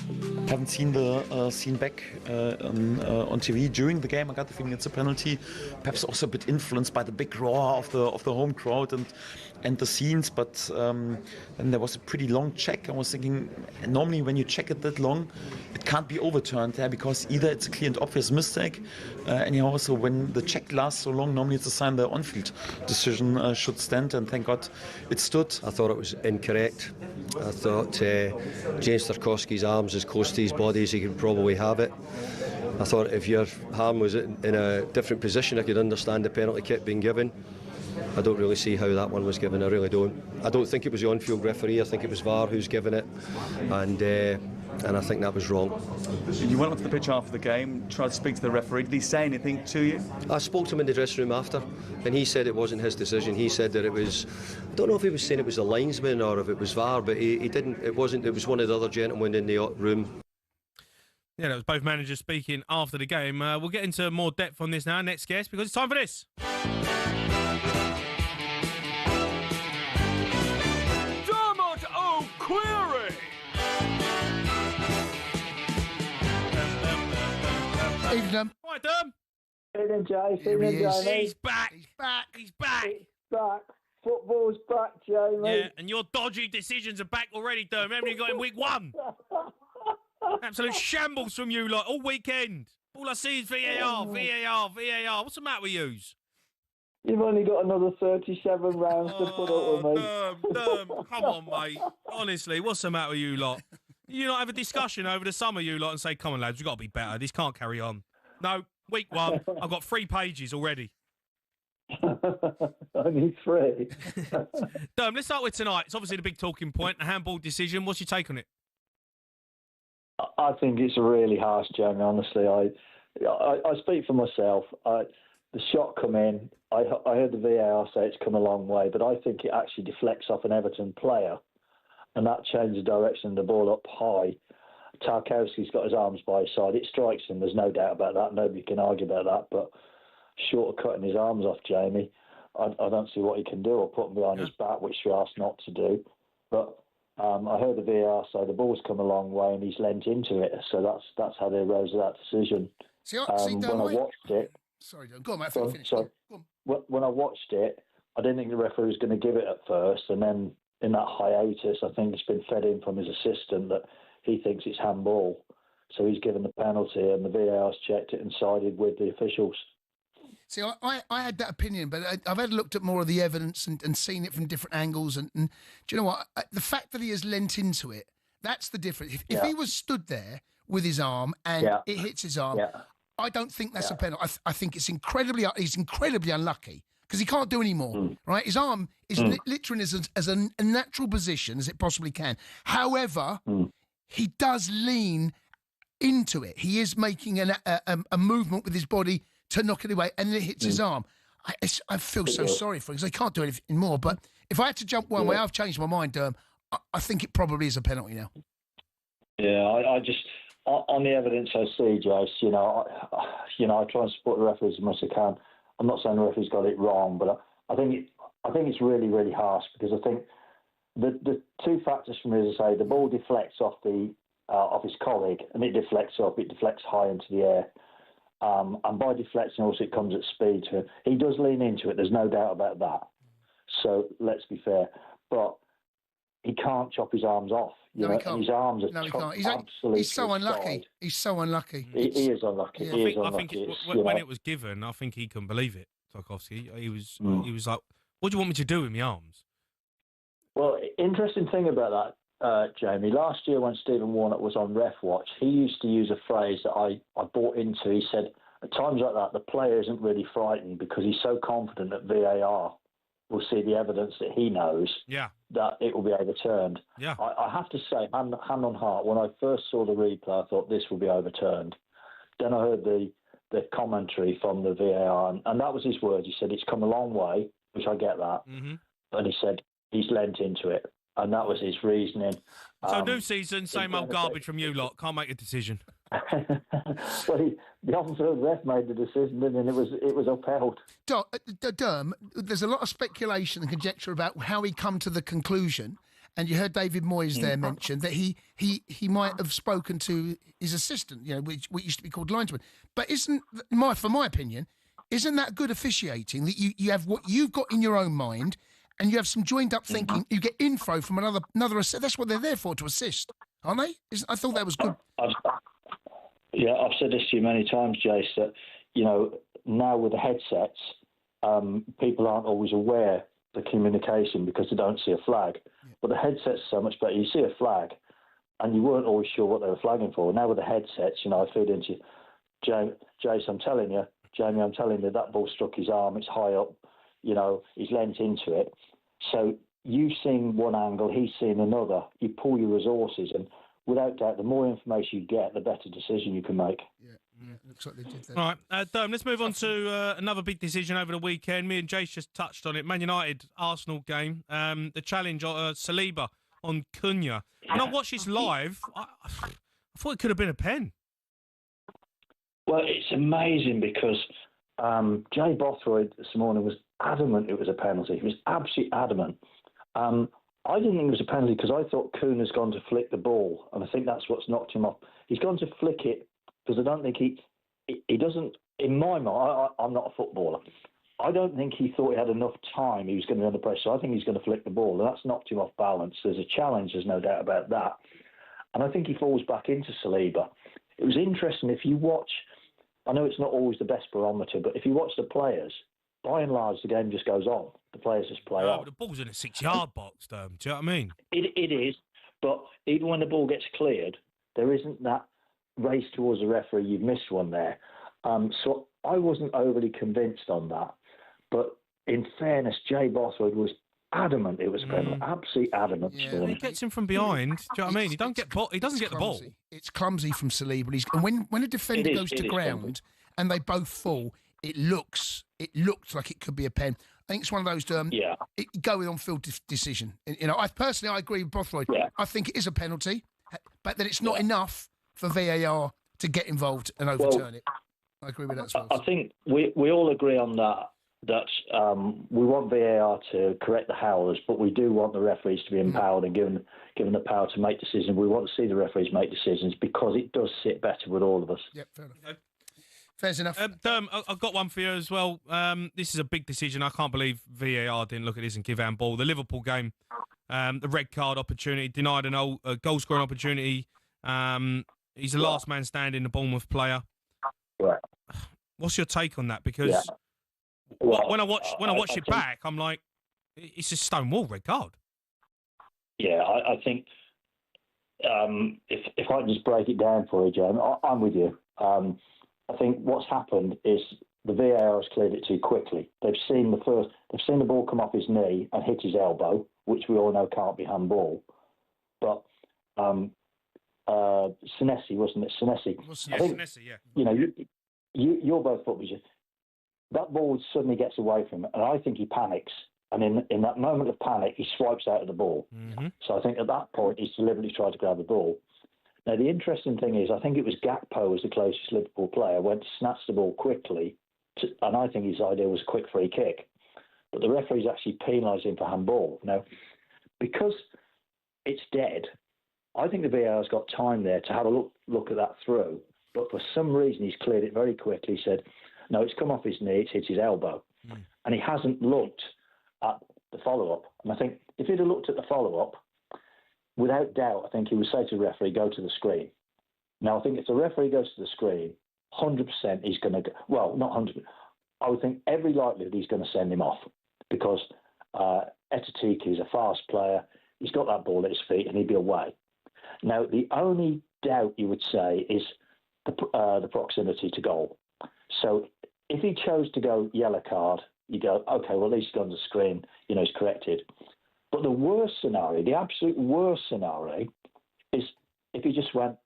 Haven't seen the scene back on TV during the game. I got the feeling it's a penalty. Perhaps also a bit influenced by the big roar of the home crowd and the scenes. But then there was a pretty long check. I was thinking, normally when you check it that long, it can't be overturned there because either it's a clear and obvious mistake. Anyhow, also when the check lasts so long, normally it's a sign the on-field decision should stand. And thank God it stood. I thought it was incorrect. I thought James Tarkowski's arms as close to his body as he could probably have it. I thought if your arm was in a different position, I could understand the penalty kick being given. I don't really see how that one was given. I really don't. I don't think it was the on-field referee. I think it was VAR who's given it, and I think that was wrong. You went onto the pitch after the game, tried to speak to the referee. Did he say anything to you? I spoke to him in the dressing room after, and he said it wasn't his decision. He said that it was, I don't know if he was saying it was the linesman or if it was VAR, but he didn't. It wasn't. It was one of the other gentlemen in the room. Yeah, that was both managers speaking after the game. We'll get into more depth on this now, next guest, because it's time for this. Dermot O'Query! Evening. Right, Derm. Evening, Jay. Evening, Jamie. He's back. He's back. He's back. It's back. Football's back, Jamie. Yeah, and your dodgy decisions are back already, Derm. Remember you got in week 1? Absolute shambles from you lot all weekend. All I see is VAR, VAR, VAR. What's the matter with yous? You've only got another 37 rounds to put up with me. Derm, come on, mate. Honestly, what's the matter with you lot? You not have a discussion over the summer, you lot, and say, come on, lads, we've got to be better. This can't carry on. No, week 1, I've got 3 pages already. Only 3. Derm, let's start with tonight. It's obviously the big talking point, the handball decision. What's your take on it? I think it's really harsh, Jamie, honestly. I speak for myself. The shot come in, I heard the VAR say it's come a long way, but I think it actually deflects off an Everton player, and that changes the direction of the ball up high. Tarkowski's got his arms by his side. It strikes him, there's no doubt about that. Nobody can argue about that, but short of cutting his arms off, Jamie, I don't see what he can do, or put him behind his back, which we asked not to do. But I heard the VAR say the ball's come a long way and he's lent into it, so that's how they arose that decision. When I watched it, sorry, go on, mate. When I watched it, I didn't think the referee was going to give it at first, and then in that hiatus, I think it's been fed in from his assistant that he thinks it's handball, so he's given the penalty, and the VAR's checked it and sided with the officials. See, I had that opinion, but I've had looked at more of the evidence and seen it from different angles. And do you know what? The fact that he has lent into it, that's the difference. If he was stood there with his arm and it hits his arm, I don't think that's a penalty. I think he's incredibly unlucky because he can't do any more, right? His arm is literally as a natural position as it possibly can. However, he does lean into it. He is making a movement with his body to knock it away, and then it hits his arm. I feel so sorry for him because they can't do anything more. But if I had to jump one way, I've changed my mind, Derm. I think it probably is a penalty now. Yeah, I just, on the evidence I see, Jace, I try and support the referees as much as I can. I'm not saying the referee's got it wrong, but I think it's really, really harsh because I think the 2 factors for me is, I say, the ball deflects off his colleague, and it deflects high into the air. And by deflecting, also it comes at speed to him. He does lean into it, there's no doubt about that. So let's be fair. But he can't chop his arms off. No, he can't. His arms are he can't. He's so unlucky. He's so unlucky. He is unlucky. Yeah. He is I think unlucky. when it was given, I think he couldn't believe it, Tarkowski. He was like, what do you want me to do with my arms? Well, interesting thing about that, Jamie, last year when Stephen Warnock was on Ref Watch, he used to use a phrase that I bought into. He said, at times like that, the player isn't really frightened because he's so confident that VAR will see the evidence that he knows that it will be overturned. Yeah. I have to say, hand on heart, when I first saw the replay, I thought this will be overturned. Then I heard the commentary from the VAR, and that was his words. He said, it's come a long way, which I get that. And he said, he's lent into it. and that was his reasoning. So new season, same old garbage from you lot. Can't make a decision. Well, the on-field ref made the decision, and then it was upheld. Derm, there's a lot of speculation and conjecture about how he come to the conclusion. And you heard David Moyes there mention that he might have spoken to his assistant, which used to be called linesman. But for my opinion, isn't that good officiating that you have what you've got in your own mind and you have some joined up thinking, you get info from another that's what they're there for, to assist, aren't they? I thought that was good. I've said this to you many times, Jace, that, now with the headsets, people aren't always aware the communication because they don't see a flag. Yeah. But the headsets are so much better. You see a flag and you weren't always sure what they were flagging for. Now with the headsets, I feed into you, Jace, I'm telling you, Jamie, I'm telling you, that ball struck his arm, it's high up, he's leant into it. So you've seen one angle, he's seen another. You pull your resources, and without doubt, the more information you get, the better decision you can make. Yeah, looks like they did that. All right, Dom, let's move on to another big decision over the weekend. Me and Jace just touched on it. Man United, Arsenal game. The challenge Saliba on Cunha. When I watched this live, I thought it could have been a pen. Well, it's amazing because Jay Bothroyd this morning was adamant it was a penalty. He was absolutely adamant. I didn't think it was a penalty because I thought Cunha's gone to flick the ball, and I think that's what's knocked him off. He's gone to flick it because I don't think he doesn't, in my mind, I'm not a footballer. I don't think he thought he had enough time. He was going to be under pressure. So I think he's going to flick the ball, and that's knocked him off balance. There's a challenge, there's no doubt about that. And I think he falls back into Saliba. It was interesting, if you watch, I know it's not always the best barometer, but if you watch the players, by and large, the game just goes on. The players just play on. The ball's in a 6-yard box, though. Do you know what I mean? It is, but even when the ball gets cleared, there isn't that race towards the referee. You've missed one there. So I wasn't overly convinced on that. But in fairness, Jay Bothroyd was adamant it was a penalty. Absolutely adamant. Yeah, he gets him from behind. Do you know what I mean? He doesn't get the ball. It's clumsy from Saliba. And when a defender goes to ground and they both fall, it looks like it could be a pen. I think it's one of those go with on-field decision. I agree with Bothroyd. Yeah. I think it is a penalty, but that it's not enough for VAR to get involved and overturn it. I agree with that as well. I think we all agree on that we want VAR to correct the howlers, but we do want the referees to be empowered and given the power to make decisions. We want to see the referees make decisions because it does sit better with all of us. Yep, fair enough. Fair enough. I've got one for you as well. This is a big decision. I can't believe VAR didn't look at this and give handball. The Liverpool game, the red card opportunity, denied a goal-scoring opportunity. He's the last man standing, the Bournemouth player. Right. What's your take on that? Because when I watch it back, I'm like, it's a stonewall red card. Yeah, I think if I can just break it down for you, Jen, I'm with you. I think what's happened is the VAR has cleared it too quickly. They've seen the ball come off his knee and hit his elbow, which we all know can't be handball. But Senesi, wasn't it? Senesi. I think, Senesi, yeah. You're both footballers. That ball suddenly gets away from him, and I think he panics. And in that moment of panic, he swipes out of the ball. Mm-hmm. So I think at that point, he's deliberately tried to grab the ball. Now, the interesting thing is, I think it was Gakpo as the closest Liverpool player, went to snatch the ball quickly, and I think his idea was a quick free kick. But the referee's actually penalised him for handball. Now, because it's dead, I think the VAR's got time there to have a look at that through. But for some reason, he's cleared it very quickly. He said, no, it's come off his knee, it's hit his elbow. Mm. And he hasn't looked at the follow-up. And I think if he'd have looked at the follow-up, without doubt, I think he would say to the referee, go to the screen. Now, I think if the referee goes to the screen, 100% he's going to go, well, not 100%, I would think every likelihood he's going to send him off because Etatiki is a fast player, he's got that ball at his feet and he'd be away. Now, the only doubt you would say is the proximity to goal. So if he chose to go yellow card, you go, okay, well, at least he's gone to the screen, he's corrected. But the worst scenario, the absolute worst scenario, is if he just went,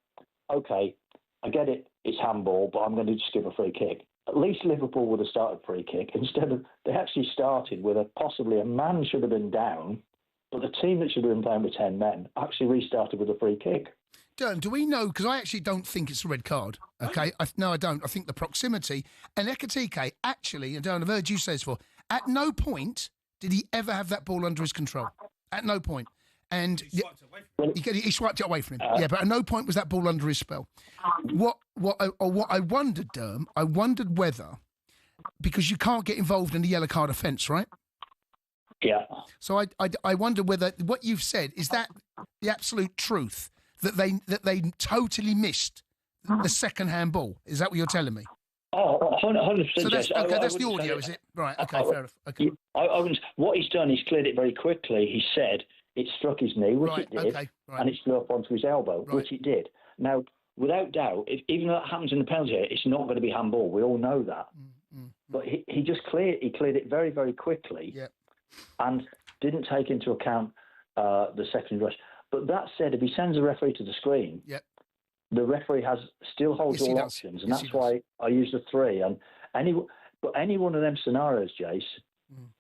okay, I get it, it's handball, but I'm going to just give a free kick. At least Liverpool would have started free kick. Instead of, they actually started with possibly a man should have been down, But the team that should have been playing with 10 men actually restarted with a free kick. Dern, do we know? Because I actually don't think it's a red card. Okay, no, I don't. I think the proximity and Ekitike actually, and Dern, I've heard you say this before. At no point did he ever have that ball under his control. At no point. And he swiped it away from him. Yeah, but at no point was that ball under his spell. What I wondered, Derm, I wondered whether, because you can't get involved in the yellow card offence, right? Yeah. So I wonder whether what you've said is that the absolute truth that they totally missed the second handball. Is that what you're telling me? Oh, 100%. So that's, yes. okay, that's the audio, is it? Right. Okay, fair enough. Okay. What he's done, he's cleared it very quickly. He said it struck his knee, which Right, it did, okay, right. and it flew up onto his elbow, which it did. Now, without doubt, even though that happens in the penalty area, it's not going to be handball. We all know that. But he just cleared it very, very quickly, and didn't take into account the second rush. But that said, if he sends the referee to the screen, the referee still holds all options, and that's why I use the 3. And any one of them scenarios, Jace,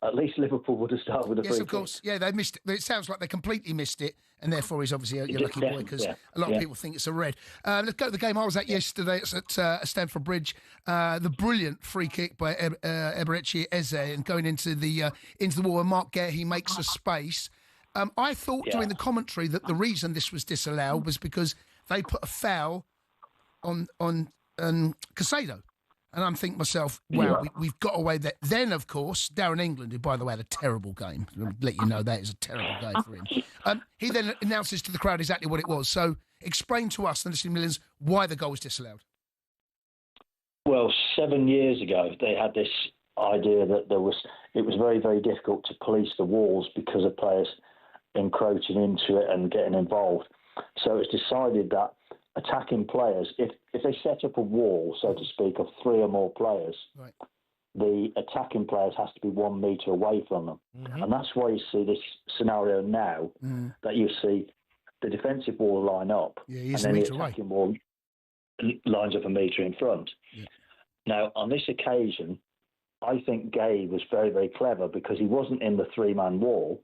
at least Liverpool would have started with a free Yes, kick. of course. Yeah, they missed it. It sounds like they completely missed it, and therefore he's obviously a lucky boy because a lot of people think it's a red. Let's go to the game I was at yesterday. It's at Stamford Bridge. The brilliant free kick by Eberechi Eze and going into the wall, and Mark Guehi makes a space. I thought during the commentary that the reason this was disallowed was because they put a foul on Caicedo. And I'm thinking to myself, wow, we've got away with that. Then, of course, Darren England, who, by the way, had a terrible game. I'll let you know that is a terrible game for him. He then announces to the crowd exactly what it was. So explain to us, the listening millions, why the goal was disallowed. Well, 7 years ago, they had this idea that it was very, very difficult to police the walls because of players encroaching into it and getting involved. So it's decided that attacking players, if they set up a wall, so to speak, of 3 or more players, the attacking players has to be 1 metre away from them. And that's why you see this scenario now, that you see the defensive wall line up, and then the attacking wall lines up a metre in front. Now, on this occasion, I think Gay was very, very clever because he wasn't in the 3-man wall.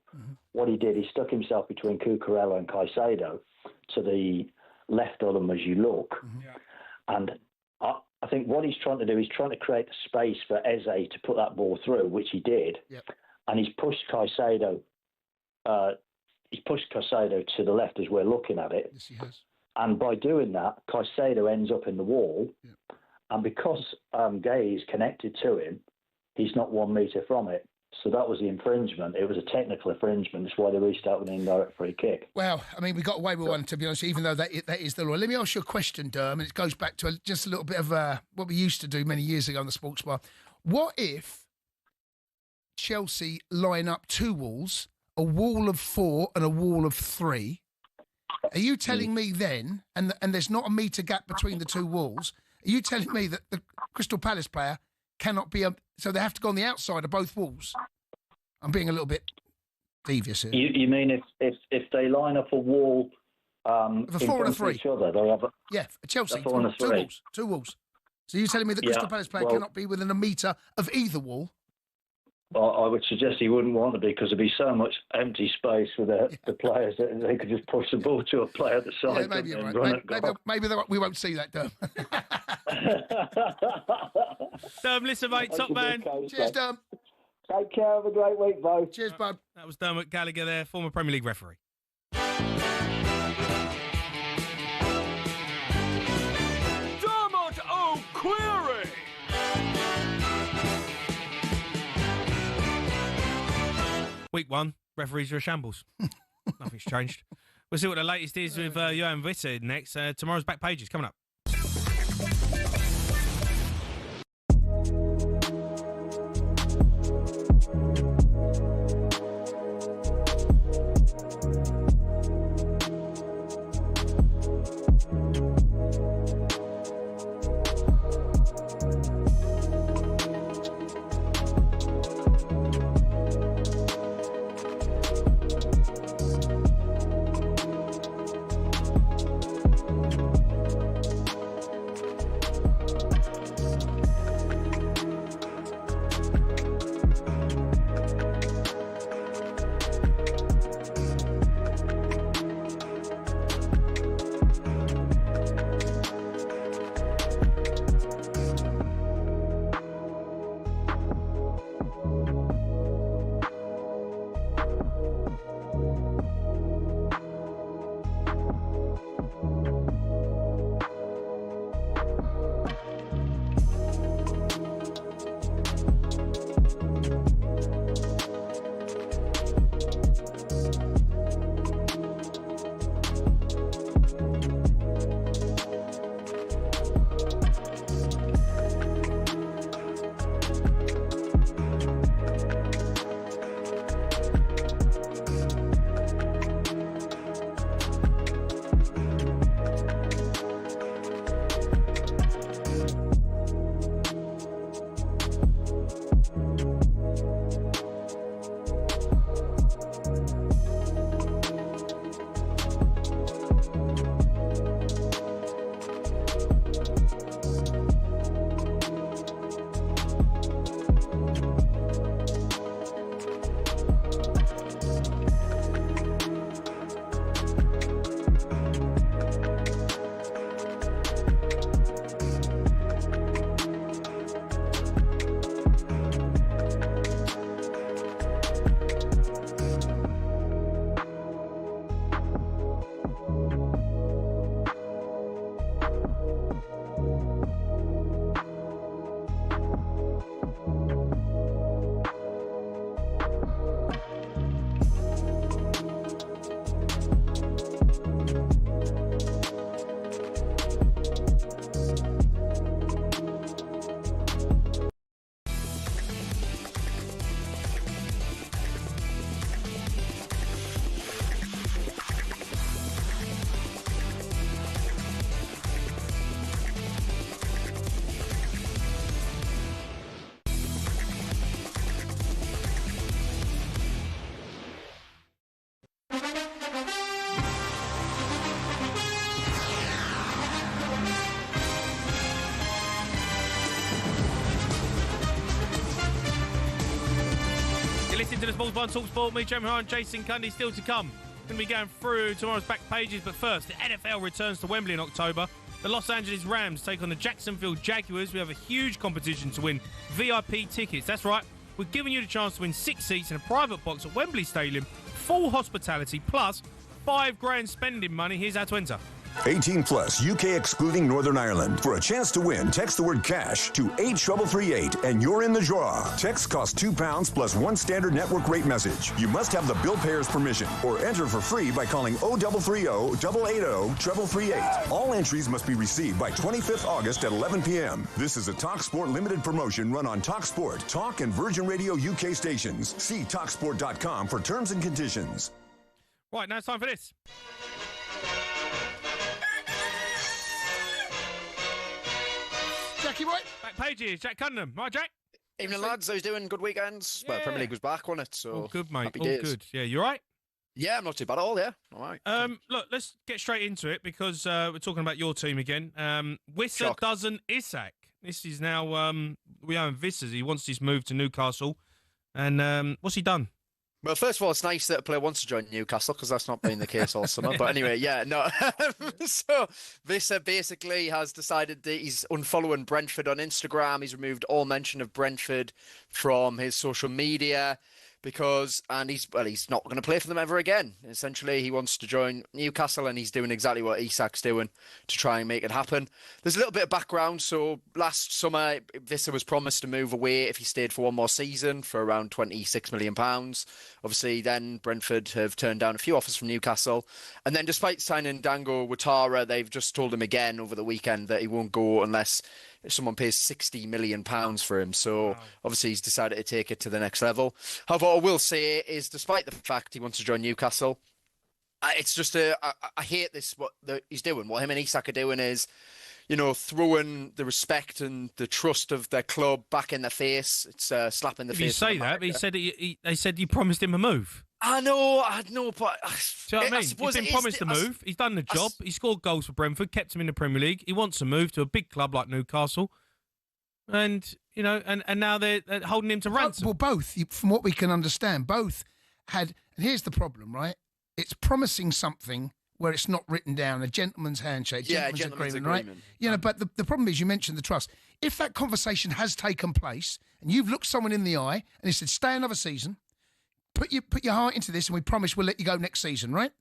What he did, he stuck himself between Cucurella and Caicedo to the left of them as you look. And I think what he's trying to do, he's trying to create a space for Eze to put that ball through, which he did. And he's pushed Caicedo to the left as we're looking at it. Yes, he has. And by doing that, Caicedo ends up in the wall. And because Gay is connected to him, he's not 1 metre from it. So that was the infringement. It was a technical infringement. That's why they restart with an indirect free kick. Well, I mean, we got away with one, to be honest, even though that is the law. Let me ask you a question, Derm, and it goes back to just a little bit of what we used to do many years ago on the Sports Bar. What if Chelsea line up 2 walls, a wall of 4 and a wall of 3? Are you telling me then, and there's not a metre gap between the 2 walls, are you telling me that the Crystal Palace player cannot be so they have to go on the outside of both walls? I'm being a little bit devious here. You mean if they line up a wall of a 4 and a 3 each other, they have Chelsea, a 4 and a 3. 2 walls. So you're telling me that Crystal Palace player cannot be within a metre of either wall? I would suggest he wouldn't want to be because there'd be so much empty space with the players that they could just push the ball to a player at the side. Yeah, maybe you're right. Maybe we won't see that, Derm. Derm, listen, mate, top man. Cheers, Derm. Take care. Have a great week, both. Cheers, bud. That was Dermot Gallagher there, former Premier League referee. Dermot O'Query. Week 1, referees are a shambles. Nothing's changed. We'll see what the latest is with Johan Witte next. Tomorrow's Back Pages coming up. listening to the Sports Bar on talkSPORT. Me, Jamie O'Hara and Jason Cundy still to come. Going to be going through tomorrow's back pages, but first, the NFL returns to Wembley in October. The Los Angeles Rams take on the Jacksonville Jaguars. We have a huge competition to win VIP tickets. That's right, we're giving you the chance to win 6 seats in a private box at Wembley Stadium, full hospitality, plus $5,000 spending money. Here's how to enter. 18 plus, UK excluding Northern Ireland. For a chance to win, text the word cash to 83338 and you're in the draw. Text costs £2 plus 1 standard network rate message. You must have the bill payer's permission or enter for free by calling 0330 880 3338. All entries must be received by 25th August at 11 p.m. This is a talkSPORT limited promotion run on talkSPORT, Talk and Virgin Radio UK stations. See talksport.com for terms and conditions. Right, now it's time for this. Jackie White. Back pages, Jack Cunningham. Right, Jack? Evening, lads. How's doing? Good weekends? Yeah. Well, Premier League was back, wasn't it? So all good, mate. Happy All days. good. Yeah, you all right? Yeah, I'm not too bad at all, yeah. All right. Look, let's get straight into it because we're talking about your team again. Wissa doesn't Isak. This is now, we own Vissa's. He wants this move to Newcastle. And what's he done? Well, first of all, it's nice that a player wants to join Newcastle because that's not been the case all summer. But anyway, yeah, no. So Vissa basically has decided that he's unfollowing Brentford on Instagram. He's removed all mention of Brentford from his social media because, and he's not going to play for them ever again. Essentially, he wants to join Newcastle and he's doing exactly what Isak's doing to try and make it happen. There's a little bit of background. So last summer, Vissa was promised to move away if he stayed for one more season for around £26 million. Obviously, then Brentford have turned down a few offers from Newcastle. And then despite signing Dango Ouattara, they've just told him again over the weekend that he won't go unless someone pays £60 million for him. So obviously he's decided to take it to the next level. However, what I will say is despite the fact he wants to join Newcastle, it's just I hate this, what he's doing. What him and Isak are doing is, you know, throwing the respect and the trust of their club back in their face. It's slapping the face. You say that, but he said they said you promised him a move. I know, but... Do you know what I mean? He's been promised a move. He's done the job. He scored goals for Brentford, kept him in the Premier League. He wants to move to a big club like Newcastle. And, you know, and now they're holding him to ransom. Well, both, from what we can understand, both had... And here's the problem, right? It's promising something where it's not written down, a gentleman's handshake, gentleman's agreement, right? You know, but the problem is you mentioned the trust. If that conversation has taken place and you've looked someone in the eye and he said, stay another season, put your heart into this and we promise we'll let you go next season, right?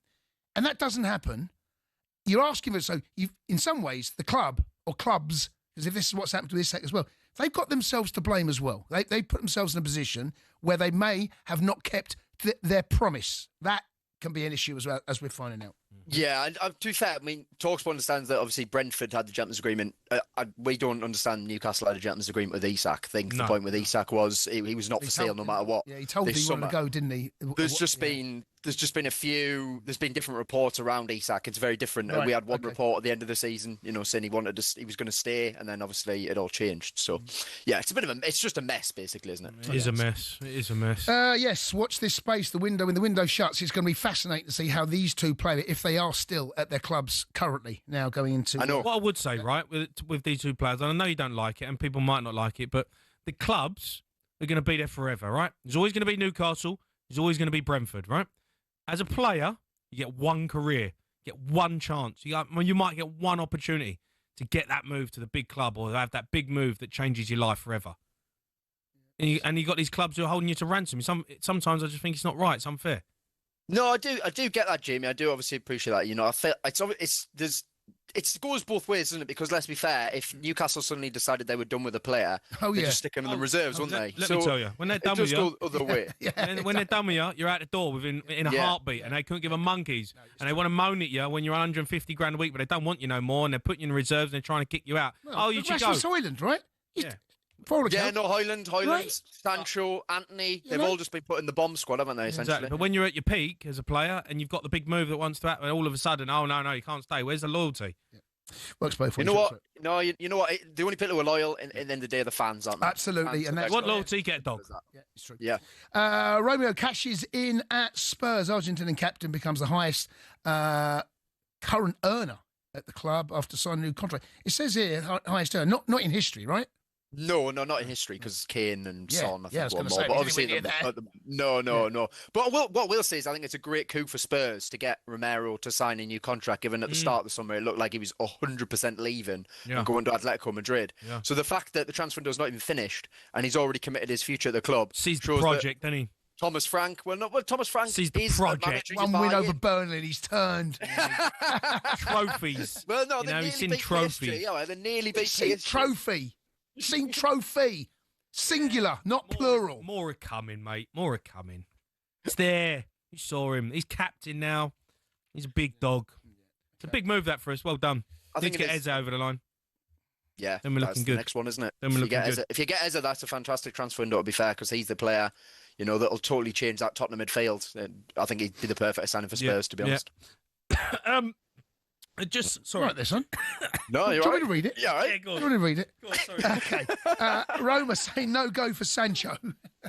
And that doesn't happen. You're asking for, so in some ways, the club or clubs, because if this is what's happened to Isak as well, they've got themselves to blame as well. They put themselves in a position where they may have not kept their promise. That can be an issue as well, as we're finding out. Yeah, and to be fair, I mean, talkSPORT understands that obviously Brentford had the gentleman's agreement. We don't understand Newcastle had a gentleman's agreement with Isak. I think the point with Isak was he was not for sale no matter what. Yeah, he told he wanted to go, didn't he? There's just been different reports around Isak. It's very different. Right, we had one report at the end of the season, you know, saying he was going to stay, and then obviously it all changed. So, yeah, it's just a mess, basically, isn't it? It is a mess. It is a mess. Yes, watch this space. When the window shuts, it's going to be fascinating to see how these two play, if they are still at their clubs currently now going into... I know. What I would say, right, with these two players, and I know you don't like it, and people might not like it, but the clubs are going to be there forever, right? There's always going to be Newcastle. There's always going to be Brentford, right? As a player, you get one career, you get one chance. You might get one opportunity to get that move to the big club or have that big move that changes your life forever. And you got these clubs who are holding you to ransom. Sometimes I just think it's not right. It's unfair. No, I do get that, Jamie. I do obviously appreciate that. You know, I feel it goes both ways, doesn't it? Because let's be fair, if Newcastle suddenly decided they were done with a player, they'd just stick him in the reserves, wouldn't they? Let me tell you, when they're done with you, other way. When they're done with you, you're out the door in a heartbeat, and they couldn't give a monkeys, and they want to moan at you when you're 150 grand a week, but they don't want you no more, and they're putting you in the reserves, and they're trying to kick you out. Well, you should go. Hoyland, right? Yeah. Hoyland, right. Sancho, Anthony, they've all just been put in the bomb squad, haven't they, essentially? Exactly. But when you're at your peak as a player and you've got the big move that wants to happen, and all of a sudden, oh, no, you can't stay. Where's the loyalty? Yeah. Works both ways. You know what? No, you know what? The only people who are loyal in the end of the day are the fans, aren't they? Absolutely. Fans, and that's what loyalty, get a dog. Yeah, it's true. Yeah. Romeo cashes in at Spurs. Argentinian captain becomes the highest current earner at the club after signing a new contract. It says here, highest earner, not in history, right? No, not in history, because Kane and Son, I think, won more. say, but obviously, no. But what we'll say is I think it's a great coup for Spurs to get Romero to sign a new contract, given at the start of the summer it looked like he was 100% leaving and going to Atletico Madrid. Yeah. So the fact that the transfer window's not even finished and he's already committed his future at the club sees the project, doesn't he? Thomas Frank, Thomas Frank sees the project. One win over Burnley, and he's turned. Trophies. Well, no, he's seen trophies. They nearly beat PSG. Trophy. Seen trophy. Singular, not plural. More are coming, mate. More are coming. It's there. You saw him. He's captain now. He's a big dog. It's a big move that for us. Well done. I think to get Eze over the line. Yeah, then we're that's looking the good. next one, isn't it? Then we're looking good. If you get Eze, that's a fantastic transfer window, to be fair, because he's the player, that'll totally change that Tottenham midfield. I think he'd be the perfect signing for Spurs, to be honest. Sorry, this one. No, you're Do you right. want me to read it? Yeah, right. Yeah, go on. Do you want me to read it? Go on, sorry. Okay. Roma saying no go for Sancho.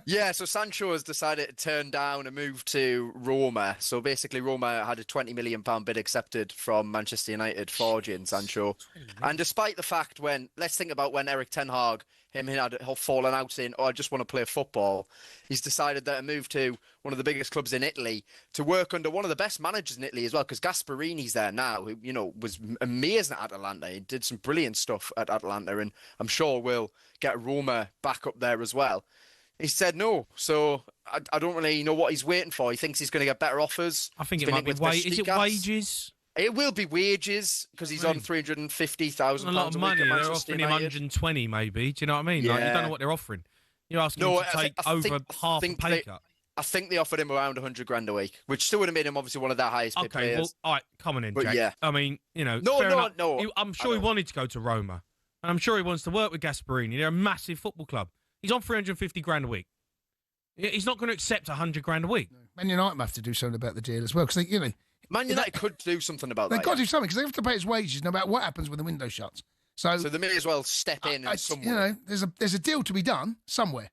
Yeah, so Sancho has decided to turn down a move to Roma. So basically, Roma had a £20 million bid accepted from Manchester United for Jadon Sancho. And despite the fact let's think about when Eric Ten Hag, him had fallen out saying, I just want to play football. He's decided that a move to one of the biggest clubs in Italy to work under one of the best managers in Italy as well, because Gasparini's there now, who, was amazing at Atalanta. He did some brilliant stuff at Atalanta, and I'm sure will get Roma back up there as well. He said no, so I don't really know what he's waiting for. He thinks he's going to get better offers. I think it might be is it wages? It will be wages, because he's on £350,000 a lot of money. They're offering him 120, maybe. Do you know what I mean? Yeah. Like, you don't know what they're offering. You're asking him to take over half a pay cut. I think they offered him around 100 grand a week, which still would have made him obviously one of their highest paid players. Well, all right, come on in, But Jack. yeah. I mean, No. I'm sure he wanted to go to Roma, and I'm sure he wants to work with Gasparini. They're a massive football club. He's on 350 grand a week. He's not going to accept 100 grand a week. Man United might have to do something about the deal as well, because Man United could do something about that. They've got to do something, because they have to pay his wages no matter what happens when the window shuts. So they may as well step in some way. there's a deal to be done somewhere.